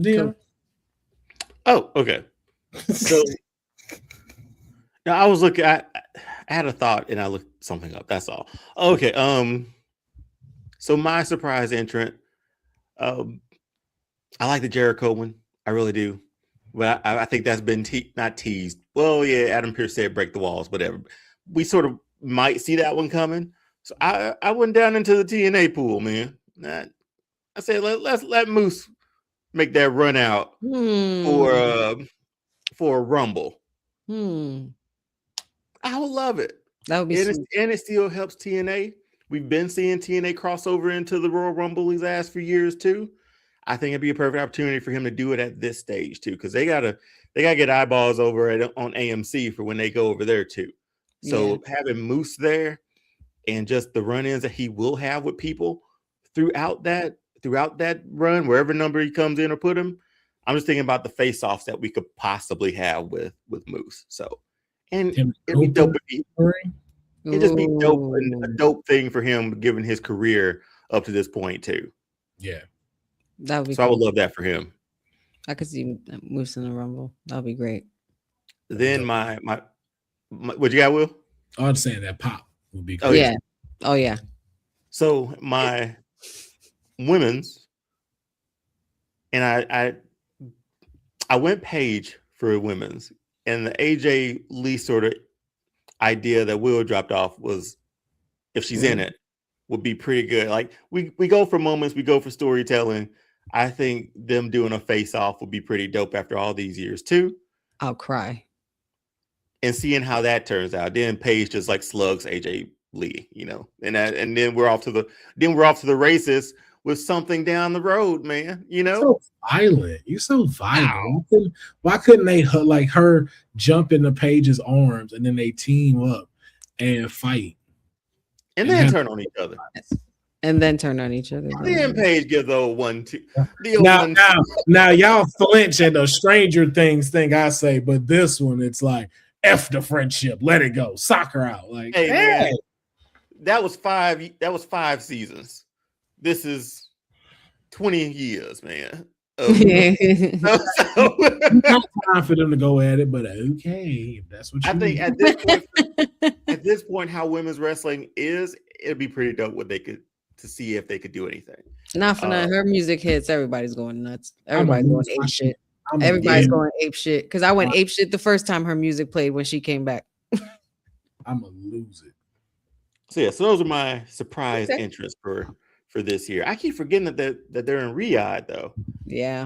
Cool. Oh, okay. So now I was looking. I had a thought and I looked something up. That's all. Okay. So my surprise entrant. I like the Jericho one. I really do. But I think that's been not teased. Well, yeah, Adam Pearce said break the walls, whatever. We sort of might see that one coming. So I went down into the TNA pool, man. I said let's let Moose make that run out for a Rumble. I would love it. That would be sweet. And it still helps TNA. We've been seeing TNA cross over into the Royal Rumble these last few years too. I think it'd be a perfect opportunity for him to do it at this stage too, because they gotta get eyeballs over on AMC for when they go over there too. So having Moose there and just the run-ins that he will have with people throughout that run, wherever number he comes in or put him, I'm just thinking about the face-offs that we could possibly have with Moose. So, and it'd be dope. It'd just be dope and a dope thing for him, given his career up to this point too. Yeah. That would be so cool. I would love that for him. I could see Moose in the Rumble. That would be great. Then my what you got, Will? I was saying that Pop would be great. Yeah. Oh yeah. So my women's, and I went Paige for women's, and the AJ Lee sort of idea that Will dropped off was if she's in it would be pretty good. Like we go for moments, we go for storytelling. I think them doing a face-off would be pretty dope after all these years too. I'll cry. And seeing how that turns out. Then Paige just like slugs AJ Lee, and then we're off to the races with something down the road, man. So violent. You're so violent. Wow. Why couldn't they like her jump into Paige's arms and then they team up and fight? And then turn on each other. And then turn on each other. Then Paige gives the old 1-2. Now y'all flinch at the Stranger Things thing I say, but this one it's like F the friendship, let it go, sock her out. Like, hey. Man, that was 5 seasons. This is 20 years, man. Not time for them to go at it, but okay, if that's what you think at this point, how women's wrestling is, it'd be pretty dope what they could to see if they could do anything. Not for nothing. Her music hits, everybody's going nuts. Everybody's going ape shit. Everybody's going ape shit. Because I went ape shit the first time her music played when she came back. I'm gonna lose it. So those are my surprise interests for this year. I keep forgetting that they're in Riyadh though. Yeah.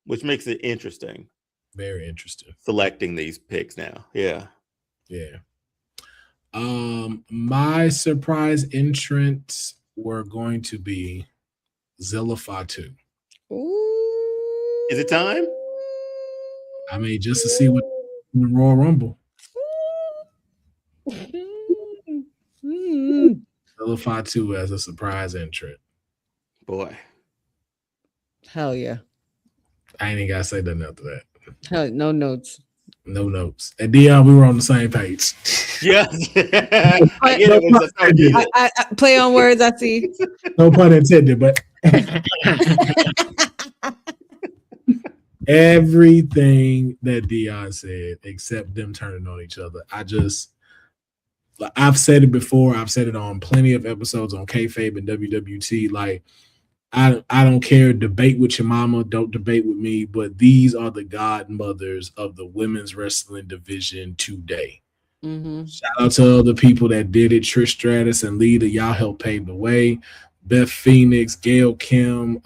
Which makes it interesting. Very interesting. Selecting these picks now. Yeah. Yeah. My surprise entrants were going to be Zilla Fatu. Ooh. Is it time? I mean, just to see what in the Royal Rumble. Zilla Fatu as a surprise entrant. Boy. Hell yeah. I ain't even gotta say nothing after that. Hell, no notes. No notes. And Deonne, we were on the same page. Yeah. I play on words, I see. No pun intended, but everything that Deonne said, except them turning on each other. I've said it before. I've said it on plenty of episodes on Kayfabe and WWT. Like, I don't care. Debate with your mama. Don't debate with me. But these are the godmothers of the women's wrestling division today. Mm-hmm. Shout out to all the people that did it. Trish Stratus and Lita. Y'all helped pave the way. Beth Phoenix, Gail Kim,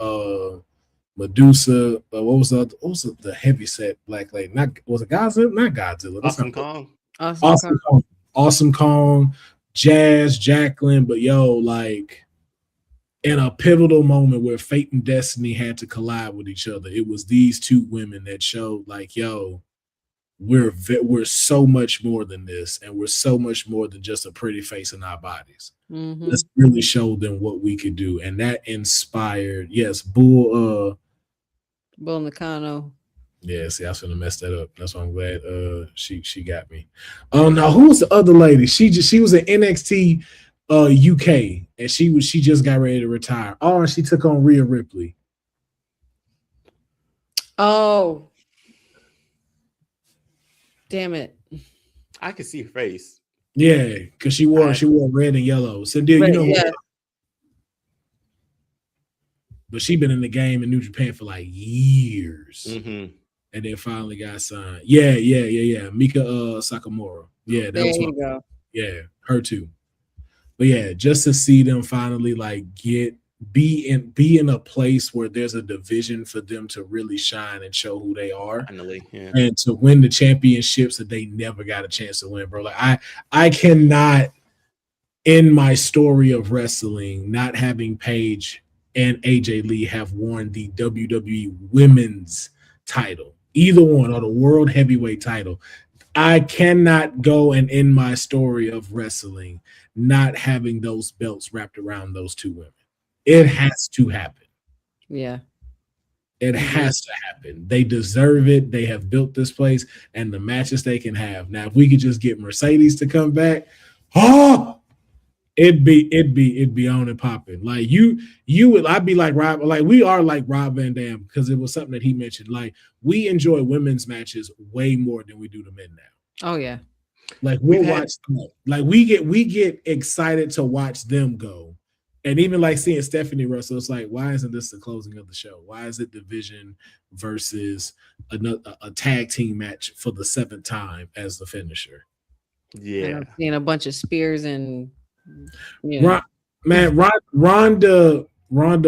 Medusa. What was the heavy set black lady? Was it Godzilla? Not Godzilla. Awesome Kong. Awesome Kong. Jazz, Jacqueline. But yo, like, in a pivotal moment where fate and destiny had to collide with each other, it was these two women that showed like, yo, we're so much more than this, and we're so much more than just a pretty face in our bodies. Mm-hmm. Let's really show them what we could do, and that inspired. Yes, Bull Nakano. Yeah, see, I was gonna mess that up. That's why I'm glad she got me. Now who was the other lady? She was in NXT UK, and she just got ready to retire. Oh, and she took on Rhea Ripley. Oh, damn it! I can see her face. Yeah, because she wore red and yellow. So, dude, you know, yeah. But she been in the game in New Japan for like years. Mm-hmm. And then finally got signed. Yeah. Mika Sakamura. Yeah, that there was you go. Yeah, her too. But yeah, just to see them finally like be in a place where there's a division for them to really shine and show who they are. Finally, yeah. And to win the championships that they never got a chance to win, bro. Like I cannot, in my story of wrestling, not having Paige and AJ Lee have won the WWE Women's title, either one, or the World Heavyweight title. I cannot go and end my story of wrestling not having those belts wrapped around those two women. It has to happen. Yeah. It has to happen. They deserve it. They have built this place, and the matches they can have. Now, if we could just get Mercedes to come back, it'd be on and popping. Like I'd be like Rob, like we are like Rob Van Dam, because it was something that he mentioned. Like, we enjoy women's matches way more than we do the men now. Oh yeah. Like we'll watch them. Like we get excited to watch them go. And even like seeing Stephanie Russell, it's like, why isn't this the closing of the show? Why is it Division versus a tag team match for the 7th time as the finisher? Yeah. And I'm seeing a bunch of spears and Ronda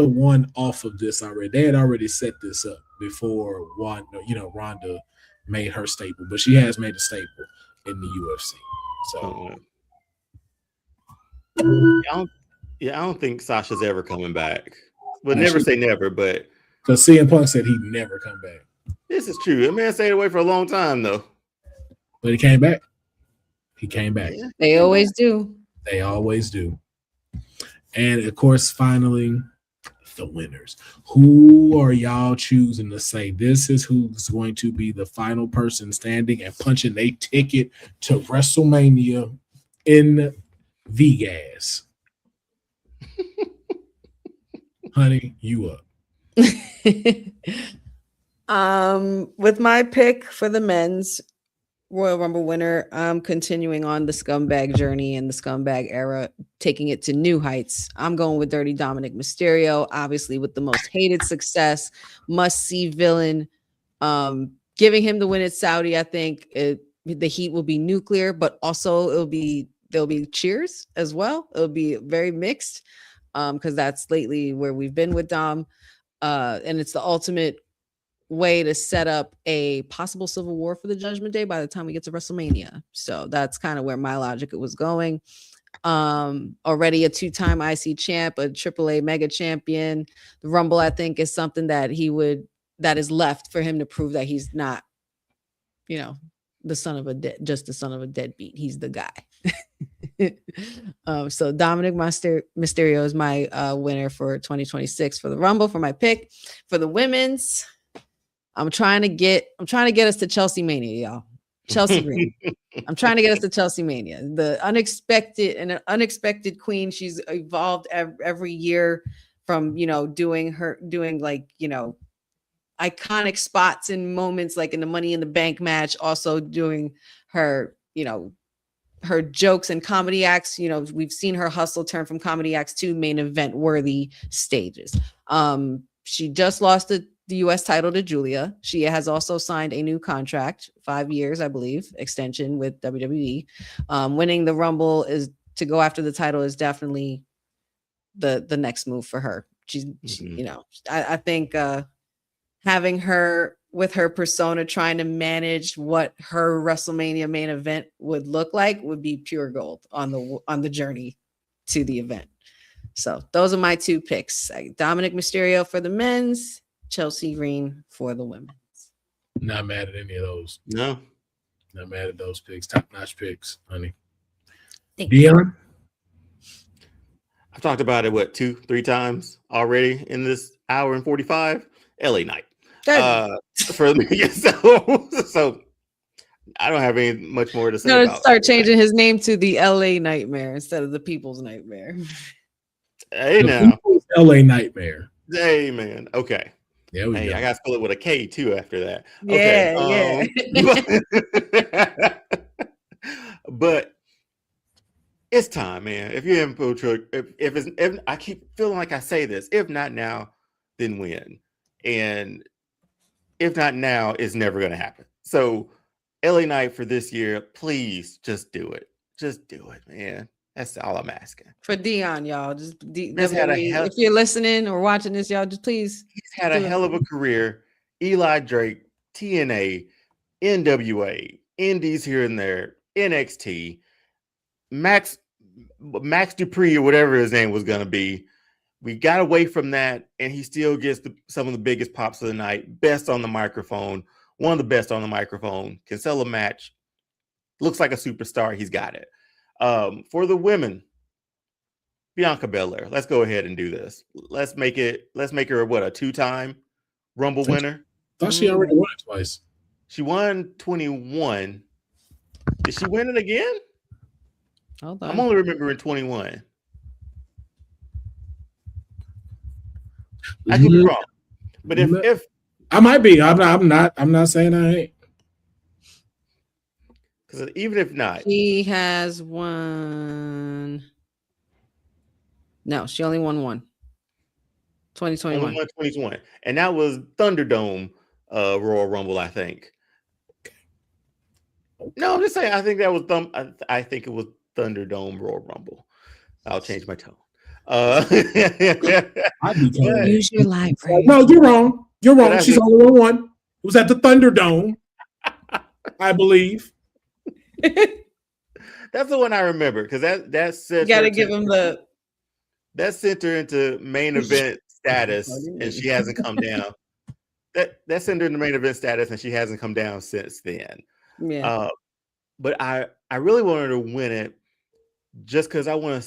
won off of this already. They had already set this up before Ronda made her staple, but she has made a staple in the UFC. So I don't think Sasha's ever coming back. But never say never, but because CM Punk said he'd never come back. This is true. The man stayed away for a long time though. But he came back. He came back. Yeah, they always do. They always do. And of course, finally, the winners. Who are y'all choosing to say this is who's going to be the final person standing and punching a ticket to WrestleMania in Vegas? Honey, you up. With my pick for the men's Royal Rumble winner, I'm continuing on the scumbag journey and the scumbag era, taking it to new heights. I'm going with Dirty Dominic Mysterio, obviously with the most hated success, must-see villain. Giving him the win at Saudi, I think the heat will be nuclear, but also there'll be cheers as well. It'll be very mixed, because that's lately where we've been with Dom, and it's the ultimate way to set up a possible civil war for the Judgment Day by the time we get to WrestleMania. So that's kind of where my logic was going. Already a 2-time IC champ, a AAA mega champion. The Rumble, I think, is something that is left for him to prove that he's not, the son of a deadbeat. He's the guy. So Dominic Mysterio is my winner for 2026 for the Rumble. For my pick for the women's, I'm trying to get us to Chelsea Mania, y'all. Chelsea Green. I'm trying to get us to Chelsea Mania. The unexpected queen. She's evolved every year from doing like iconic spots and moments like in the Money in the Bank match, also doing her her jokes and comedy acts. We've seen her hustle turn from comedy acts to main event worthy stages. She just lost the U.S. title to Julia. She has also signed a new contract, 5 years, I believe, extension with WWE. Winning the Rumble is to go after the title is definitely the next move for her. I think having her with her persona, trying to manage what her WrestleMania main event would look like would be pure gold on the journey to the event. So those are my two picks. Dominic Mysterio for the men's, Chelsea Green for the women. Not mad at any of those. No. Not mad at those picks. Top-notch picks, honey. Thank you. Deonne? I've talked about it, 2-3 times already in this hour and 45. LA Knight. For me, so I don't have any much more to say. No, start changing his name to the LA Nightmare instead of the People's Nightmare. Hey, the now. People's LA Nightmare. Hey, man. Okay. There we go. I got to spell it with a K too after that. Yeah, yeah. But it's time, man. If you're in if I keep feeling like I say this, if not now, then when? And if not now, it's never going to happen. So LA Knight for this year, please just do it. Just do it, man. That's all I'm asking. For Deonne, y'all. If you're listening or watching this, y'all, just please. He's had a hell of a career. Eli Drake, TNA, NWA, Indies here and there, NXT, Max Dupree or whatever his name was going to be. We got away from that, and he still gets some of the biggest pops of the night. Best on the microphone. One of the best on the microphone. Can sell a match. Looks like a superstar. He's got it. For the women, Bianca Belair. Let's go ahead and do this. Let's make her a 2-time Rumble winner. I thought she already won it twice. She won 21. Did she win it again? Hold on. I'm only remembering 21. I could be wrong, but if I might be, I'm not saying I ain't. Because even if not, she has won. No, she only won one. 2021. Only won 2020, and that was Thunderdome Royal Rumble, I think. No, I'm just saying. I think that was I think it was Thunderdome Royal Rumble. I'll change my tone. Use your library. No, you're wrong. You're wrong. She's only won one. It was at the Thunderdome, I believe. That's the one I remember because that said you gotta give him that sent her into main event status, and she hasn't come down. That sent her into main event status, and she hasn't come down since then. Yeah. But I really want her to win it just because I want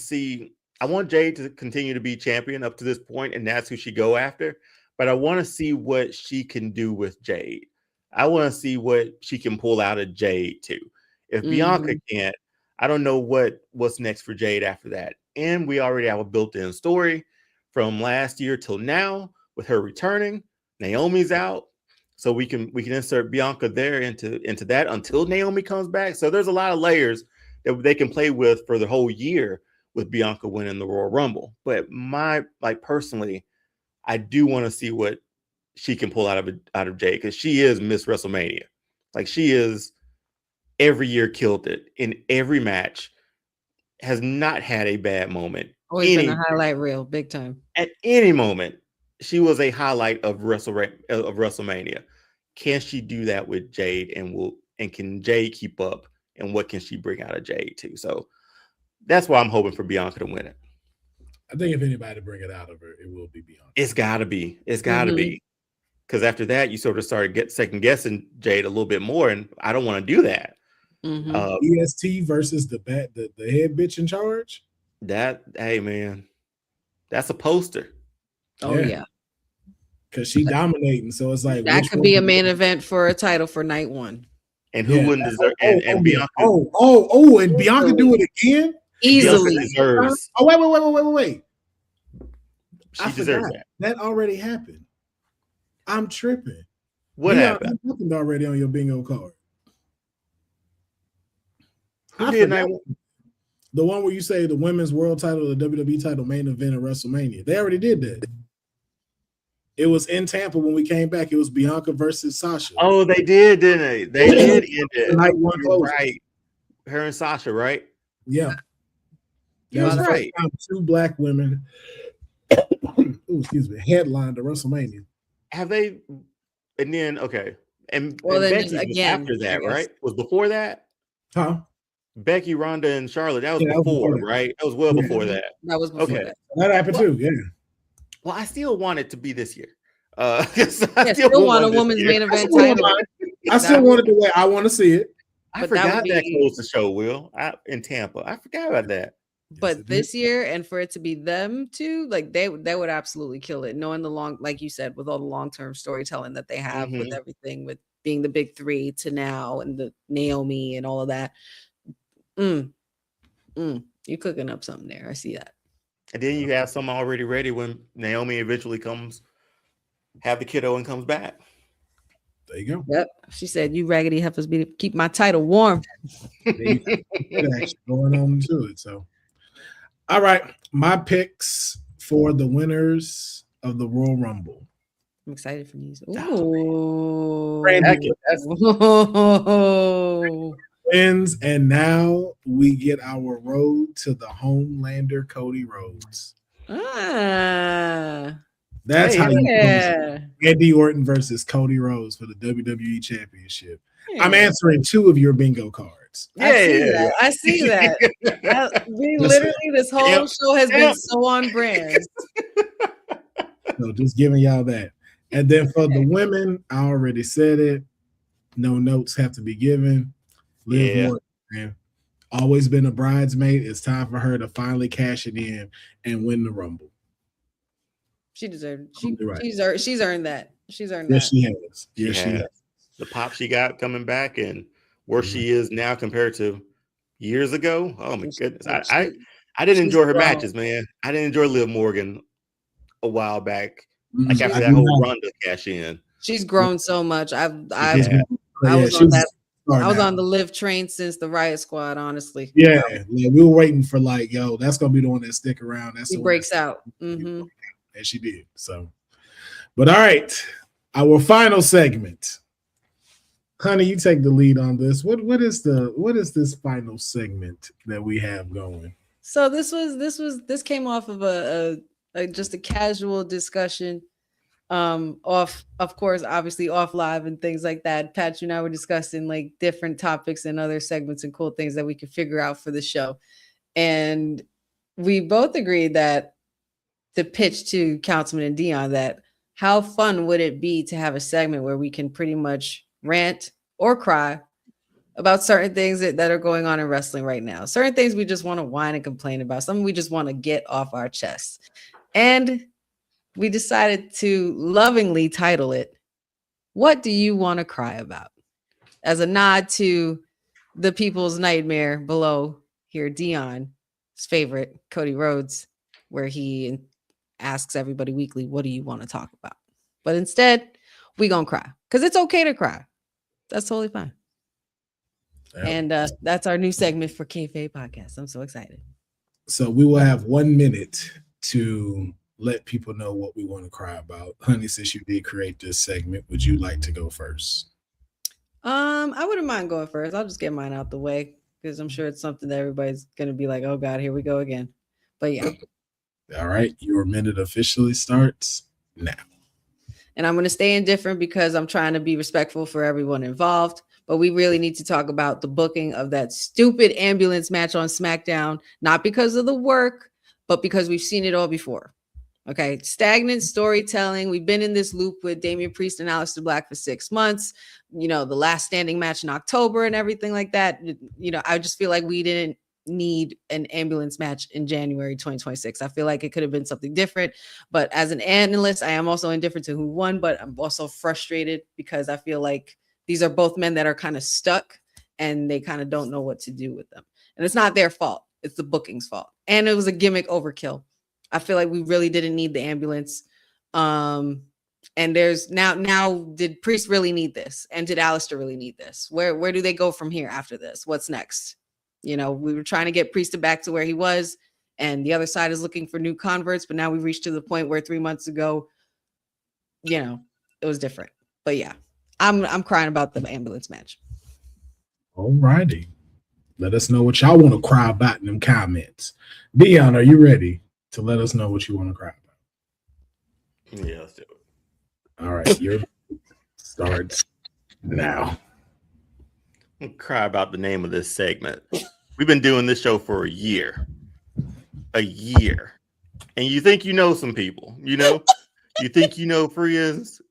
Jade to continue to be champion up to this point, and that's who she go after. But I want to see what she can do with Jade. I want to see what she can pull out of Jade too. If Bianca can't, I don't know what's next for Jade after that. And we already have a built-in story from last year till now with her returning. Naomi's out, so we can insert Bianca there into that until Naomi comes back. So there's a lot of layers that they can play with for the whole year with Bianca winning the Royal Rumble. But personally, I do want to see what she can pull out of Jade because she is Miss WrestleMania. Like she is every year killed it in every match, has not had a bad moment. Always been a highlight reel, big time. At any moment, she was a highlight of WrestleMania. Can she do that with Jade? And can Jade keep up? And what can she bring out of Jade too? So that's why I'm hoping for Bianca to win it. I think if anybody to bring it out of her, it will be Bianca. It's got to be. It's got to be. Because after that, you sort of started second guessing Jade a little bit more, and I don't want to do that. EST versus the head bitch in charge. Hey man, that's a poster. Oh yeah, because she dominating. So it's like that could be a main event for a title for night one. And who wouldn't deserve? And Bianca. And Bianca do it again easily. Deserves. Oh wait. She deserves that. That already happened. I'm tripping. What happened? It happened already on your bingo card. The one where you say the women's world title, the WWE title main event of WrestleMania. They already did that. It was in Tampa when we came back. It was Bianca versus Sasha. Oh, they did, didn't they? They did end it. Night one right. Her and Sasha, right? Yeah. That was right. Two black women headlined the WrestleMania. Have they? And then and then Becky again was after that, right? Was before that? Huh? Becky, Ronda, and Charlotte. That was Yeah, that was before, before that. right? That was well Yeah. before that. That was before Okay. that. That happened too. Yeah. Well, I still want it to be this year. I still want a women's main event title. I still want it the way I want to see it. I forgot that closed the show, Will, in Tampa. I forgot about that. But this year, and for it to be them too, like they would absolutely kill it. Knowing the long, like you said, with all the long-term storytelling that they have with everything, with being the big three to now and the Naomi and all of that. You're cooking up something there. I see that. And then you have some already ready when Naomi eventually have the kiddo and comes back. There you go. Yep. She said, "You raggedy heifers be to keep my title warm." Actually going on to it. So, all right, my picks for the winners of the Royal Rumble. I'm excited for these. Ooh. Wins, and now we get our road to the Homelander, Cody Rhodes. That's how you Andy Orton versus Cody Rhodes for the WWE Championship. Yeah. I'm answering 2 of your bingo cards. I see that. This whole show has been so on brand. So just giving y'all that. And then for the women, I already said it. No notes have to be given. Liv Morgan, always been a bridesmaid. It's time for her to finally cash it in and win the Rumble. She deserved it. She's earned that. She's earned that. Yes, she has. Yes, she has. The pop she got coming back and where she is now compared to years ago. Oh my goodness. I didn't enjoy her matches, man. I didn't enjoy Liv Morgan a while back. Like after that whole Ronda cash in. She's grown so much. I was on the Liv train since the Riot Squad, honestly. Yeah, we were waiting for that's gonna be the one that stick around. That's she breaks out. And she did. So, but all right, our final segment. Honey, you take the lead on this. What is this final segment that we have going? So this came off of a just a casual discussion. Off, of course, obviously off live and things like that. Pat, you and I were discussing like different topics and other segments and cool things that we could figure out for the show. And we both agreed that the pitch to Councilman and Deonne that how fun would it be to have a segment where we can pretty much rant or cry about certain things that are going on in wrestling right now. Certain things we just want to whine and complain about. Something we just want to get off our chests. And we decided to lovingly title it, "What Do You Want to Cry About?" As a nod to the people's nightmare below here, Deonne's favorite, Cody Rhodes, where he asks everybody weekly, "What do you want to talk about?" But instead, we gonna cry because it's okay to cry. That's totally fine. And that's our new segment for Kayfabe Podcast. I'm so excited. So we will have 1 minute to let people know what we want to cry about. Honey, since you did create this segment, would you like to go first? I wouldn't mind going first. I'll just get mine out the way because I'm sure it's something that everybody's gonna be like, "Oh God, here we go again." But yeah. All right, your minute officially starts now. And I'm going to stay indifferent because I'm trying to be respectful for everyone involved. But we really need to talk about the booking of that stupid ambulance match on SmackDown, not because of the work, but because we've seen it all before. Okay. Stagnant storytelling. We've been in this loop with Damian Priest and Aleister Black for 6 months, the last standing match in October and everything like that. I just feel like we didn't need an ambulance match in January 2026. I feel like it could have been something different, but as an analyst, I am also indifferent to who won, but I'm also frustrated because I feel like these are both men that are kind of stuck and they kind of don't know what to do with them. And it's not their fault. It's the booking's fault. And it was a gimmick overkill. I feel like we really didn't need the ambulance. And there's now did Priest really need this? And did Aleister really need this? Where do they go from here after this? What's next? We were trying to get Priest back to where he was, and the other side is looking for new converts. But now we've reached to the point where 3 months ago, it was different. But yeah, I'm crying about the ambulance match. All righty. Let us know what y'all want to cry about in them comments. Deonne, are you ready to let us know what you want to cry about? Yeah, let's do it. All right, your starts now. I'll cry about the name of this segment. We've been doing this show for a year. And you think you know some people, you think you know friends.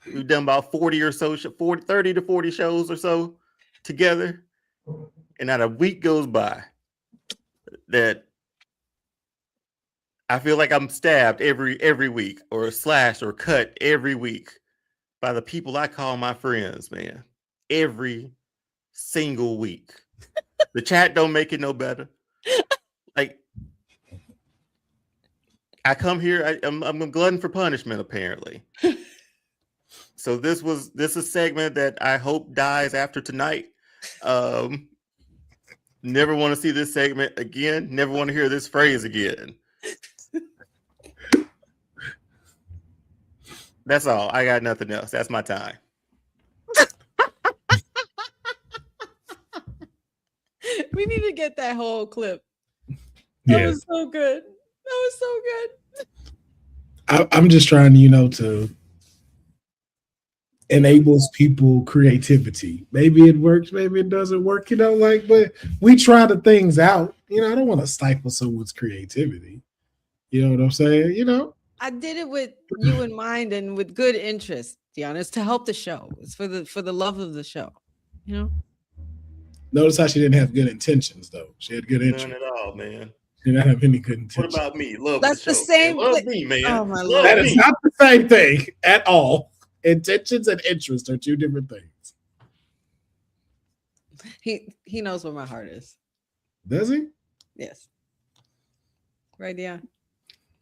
We've done about 40 or so, 30 to 40 shows or so together. And not a week goes by that I feel like I'm stabbed every week, or slashed or cut every week by the people I call my friends, man. Every single week. The chat don't make it no better. Like, I come here, I'm a glutton for punishment, apparently. So this is a segment that I hope dies after tonight. Never want to see this segment again. Never want to hear this phrase again. That's all. I got nothing else. That's my time. We need to get that whole clip. That was so good. I'm just trying to, to enables people creativity. Maybe it works, maybe it doesn't work, but we try the things out. I don't want to stifle someone's creativity. You know what I'm saying? I did it with you in mind and with good interest, Deonne. It's to help the show. It's for the love of the show. Notice how she didn't have good intentions, though. She had good interest. None at all, man. She didn't have any good intentions. What about me? Love That's the the show. same. Love me, man. Oh my Lord. That is not the same thing at all. Intentions and interest are two different things. He knows where my heart is. Does he? Yes. Right, Deonne?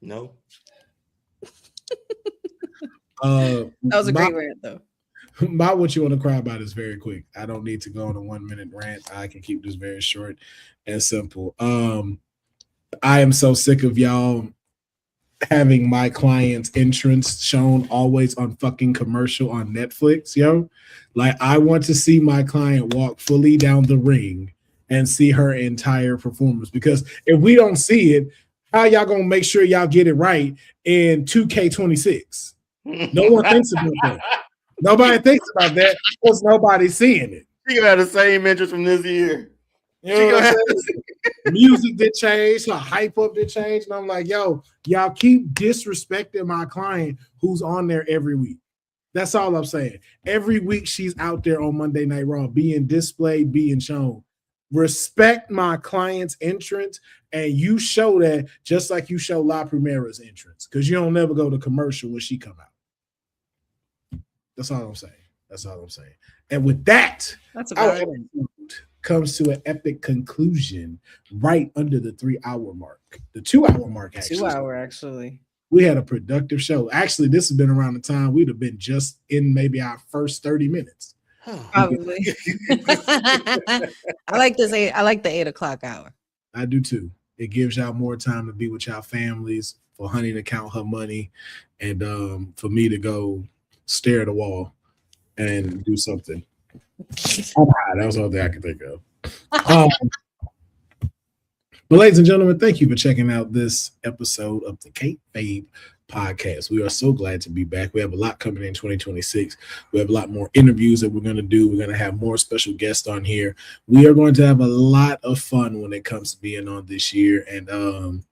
No. That was a great rant, though. My what you want to cry about is very quick. I don't need to go on a 1 minute rant. I can keep this very short and simple. I am so sick of y'all having my client's entrance shown always on fucking commercial on Netflix, yo. Like, I want to see my client walk fully down the ring and see her entire performance, because if we don't see it, how y'all gonna make sure y'all get it right in 2K26? No one thinks about that. Nobody thinks about that because nobody's seeing it. She gonna have the same interest from this year. Music did change, her hype up did change, and I'm like, yo, y'all keep disrespecting my client who's on there every week. That's all I'm saying. Every week she's out there on Monday Night Raw, being displayed, being shown. Respect my client's entrance, and you show that just like you show La Primera's entrance, because you don't never go to commercial when she come out. That's all I'm saying. And with that, our episode comes to an epic conclusion right under the 3 hour mark. The 2 hour mark, actually. 2 hour, actually. We had a productive show. Actually, this has been around the time we'd have been just in maybe our first 30 minutes. Probably. I like the 8 o'clock hour. I do too. It gives y'all more time to be with y'all families, for Honey to count her money, and for me to go stare at a wall and do something. That was all that I could think of. But ladies and gentlemen, thank you for checking out this episode of the Kayfabe Podcast. We are so glad to be back. We have a lot coming in 2026. We have a lot more interviews that we're going to do. We're going to have more special guests on here. We are going to have a lot of fun when it comes to being on this year. And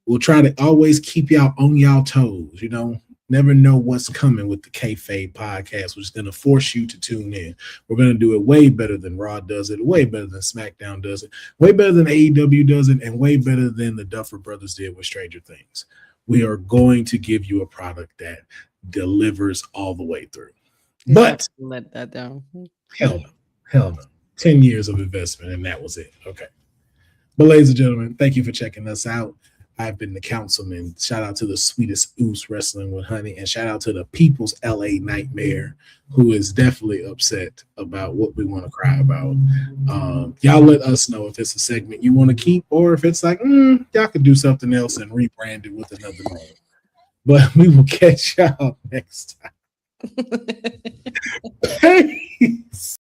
we'll try to always keep y'all on y'all toes, Never know what's coming with the Kayfabe Podcast, which is going to force you to tune in. We're going to do it way better than Raw does it, way better than SmackDown does it, way better than AEW does it, and way better than the Duffer Brothers did with Stranger Things. We are going to give you a product that delivers all the way through. But let that down. Hell no. 10 years of investment, and that was it. Okay. But ladies and gentlemen, thank you for checking us out. I've been the councilman. Shout out to the sweetest Oos Wrestling with Honey, and shout out to the People's LA Nightmare, who is definitely upset about what we want to cry about. Y'all let us know if it's a segment you want to keep, or if it's like, y'all could do something else and rebrand it with another name. But we will catch y'all next time. Peace.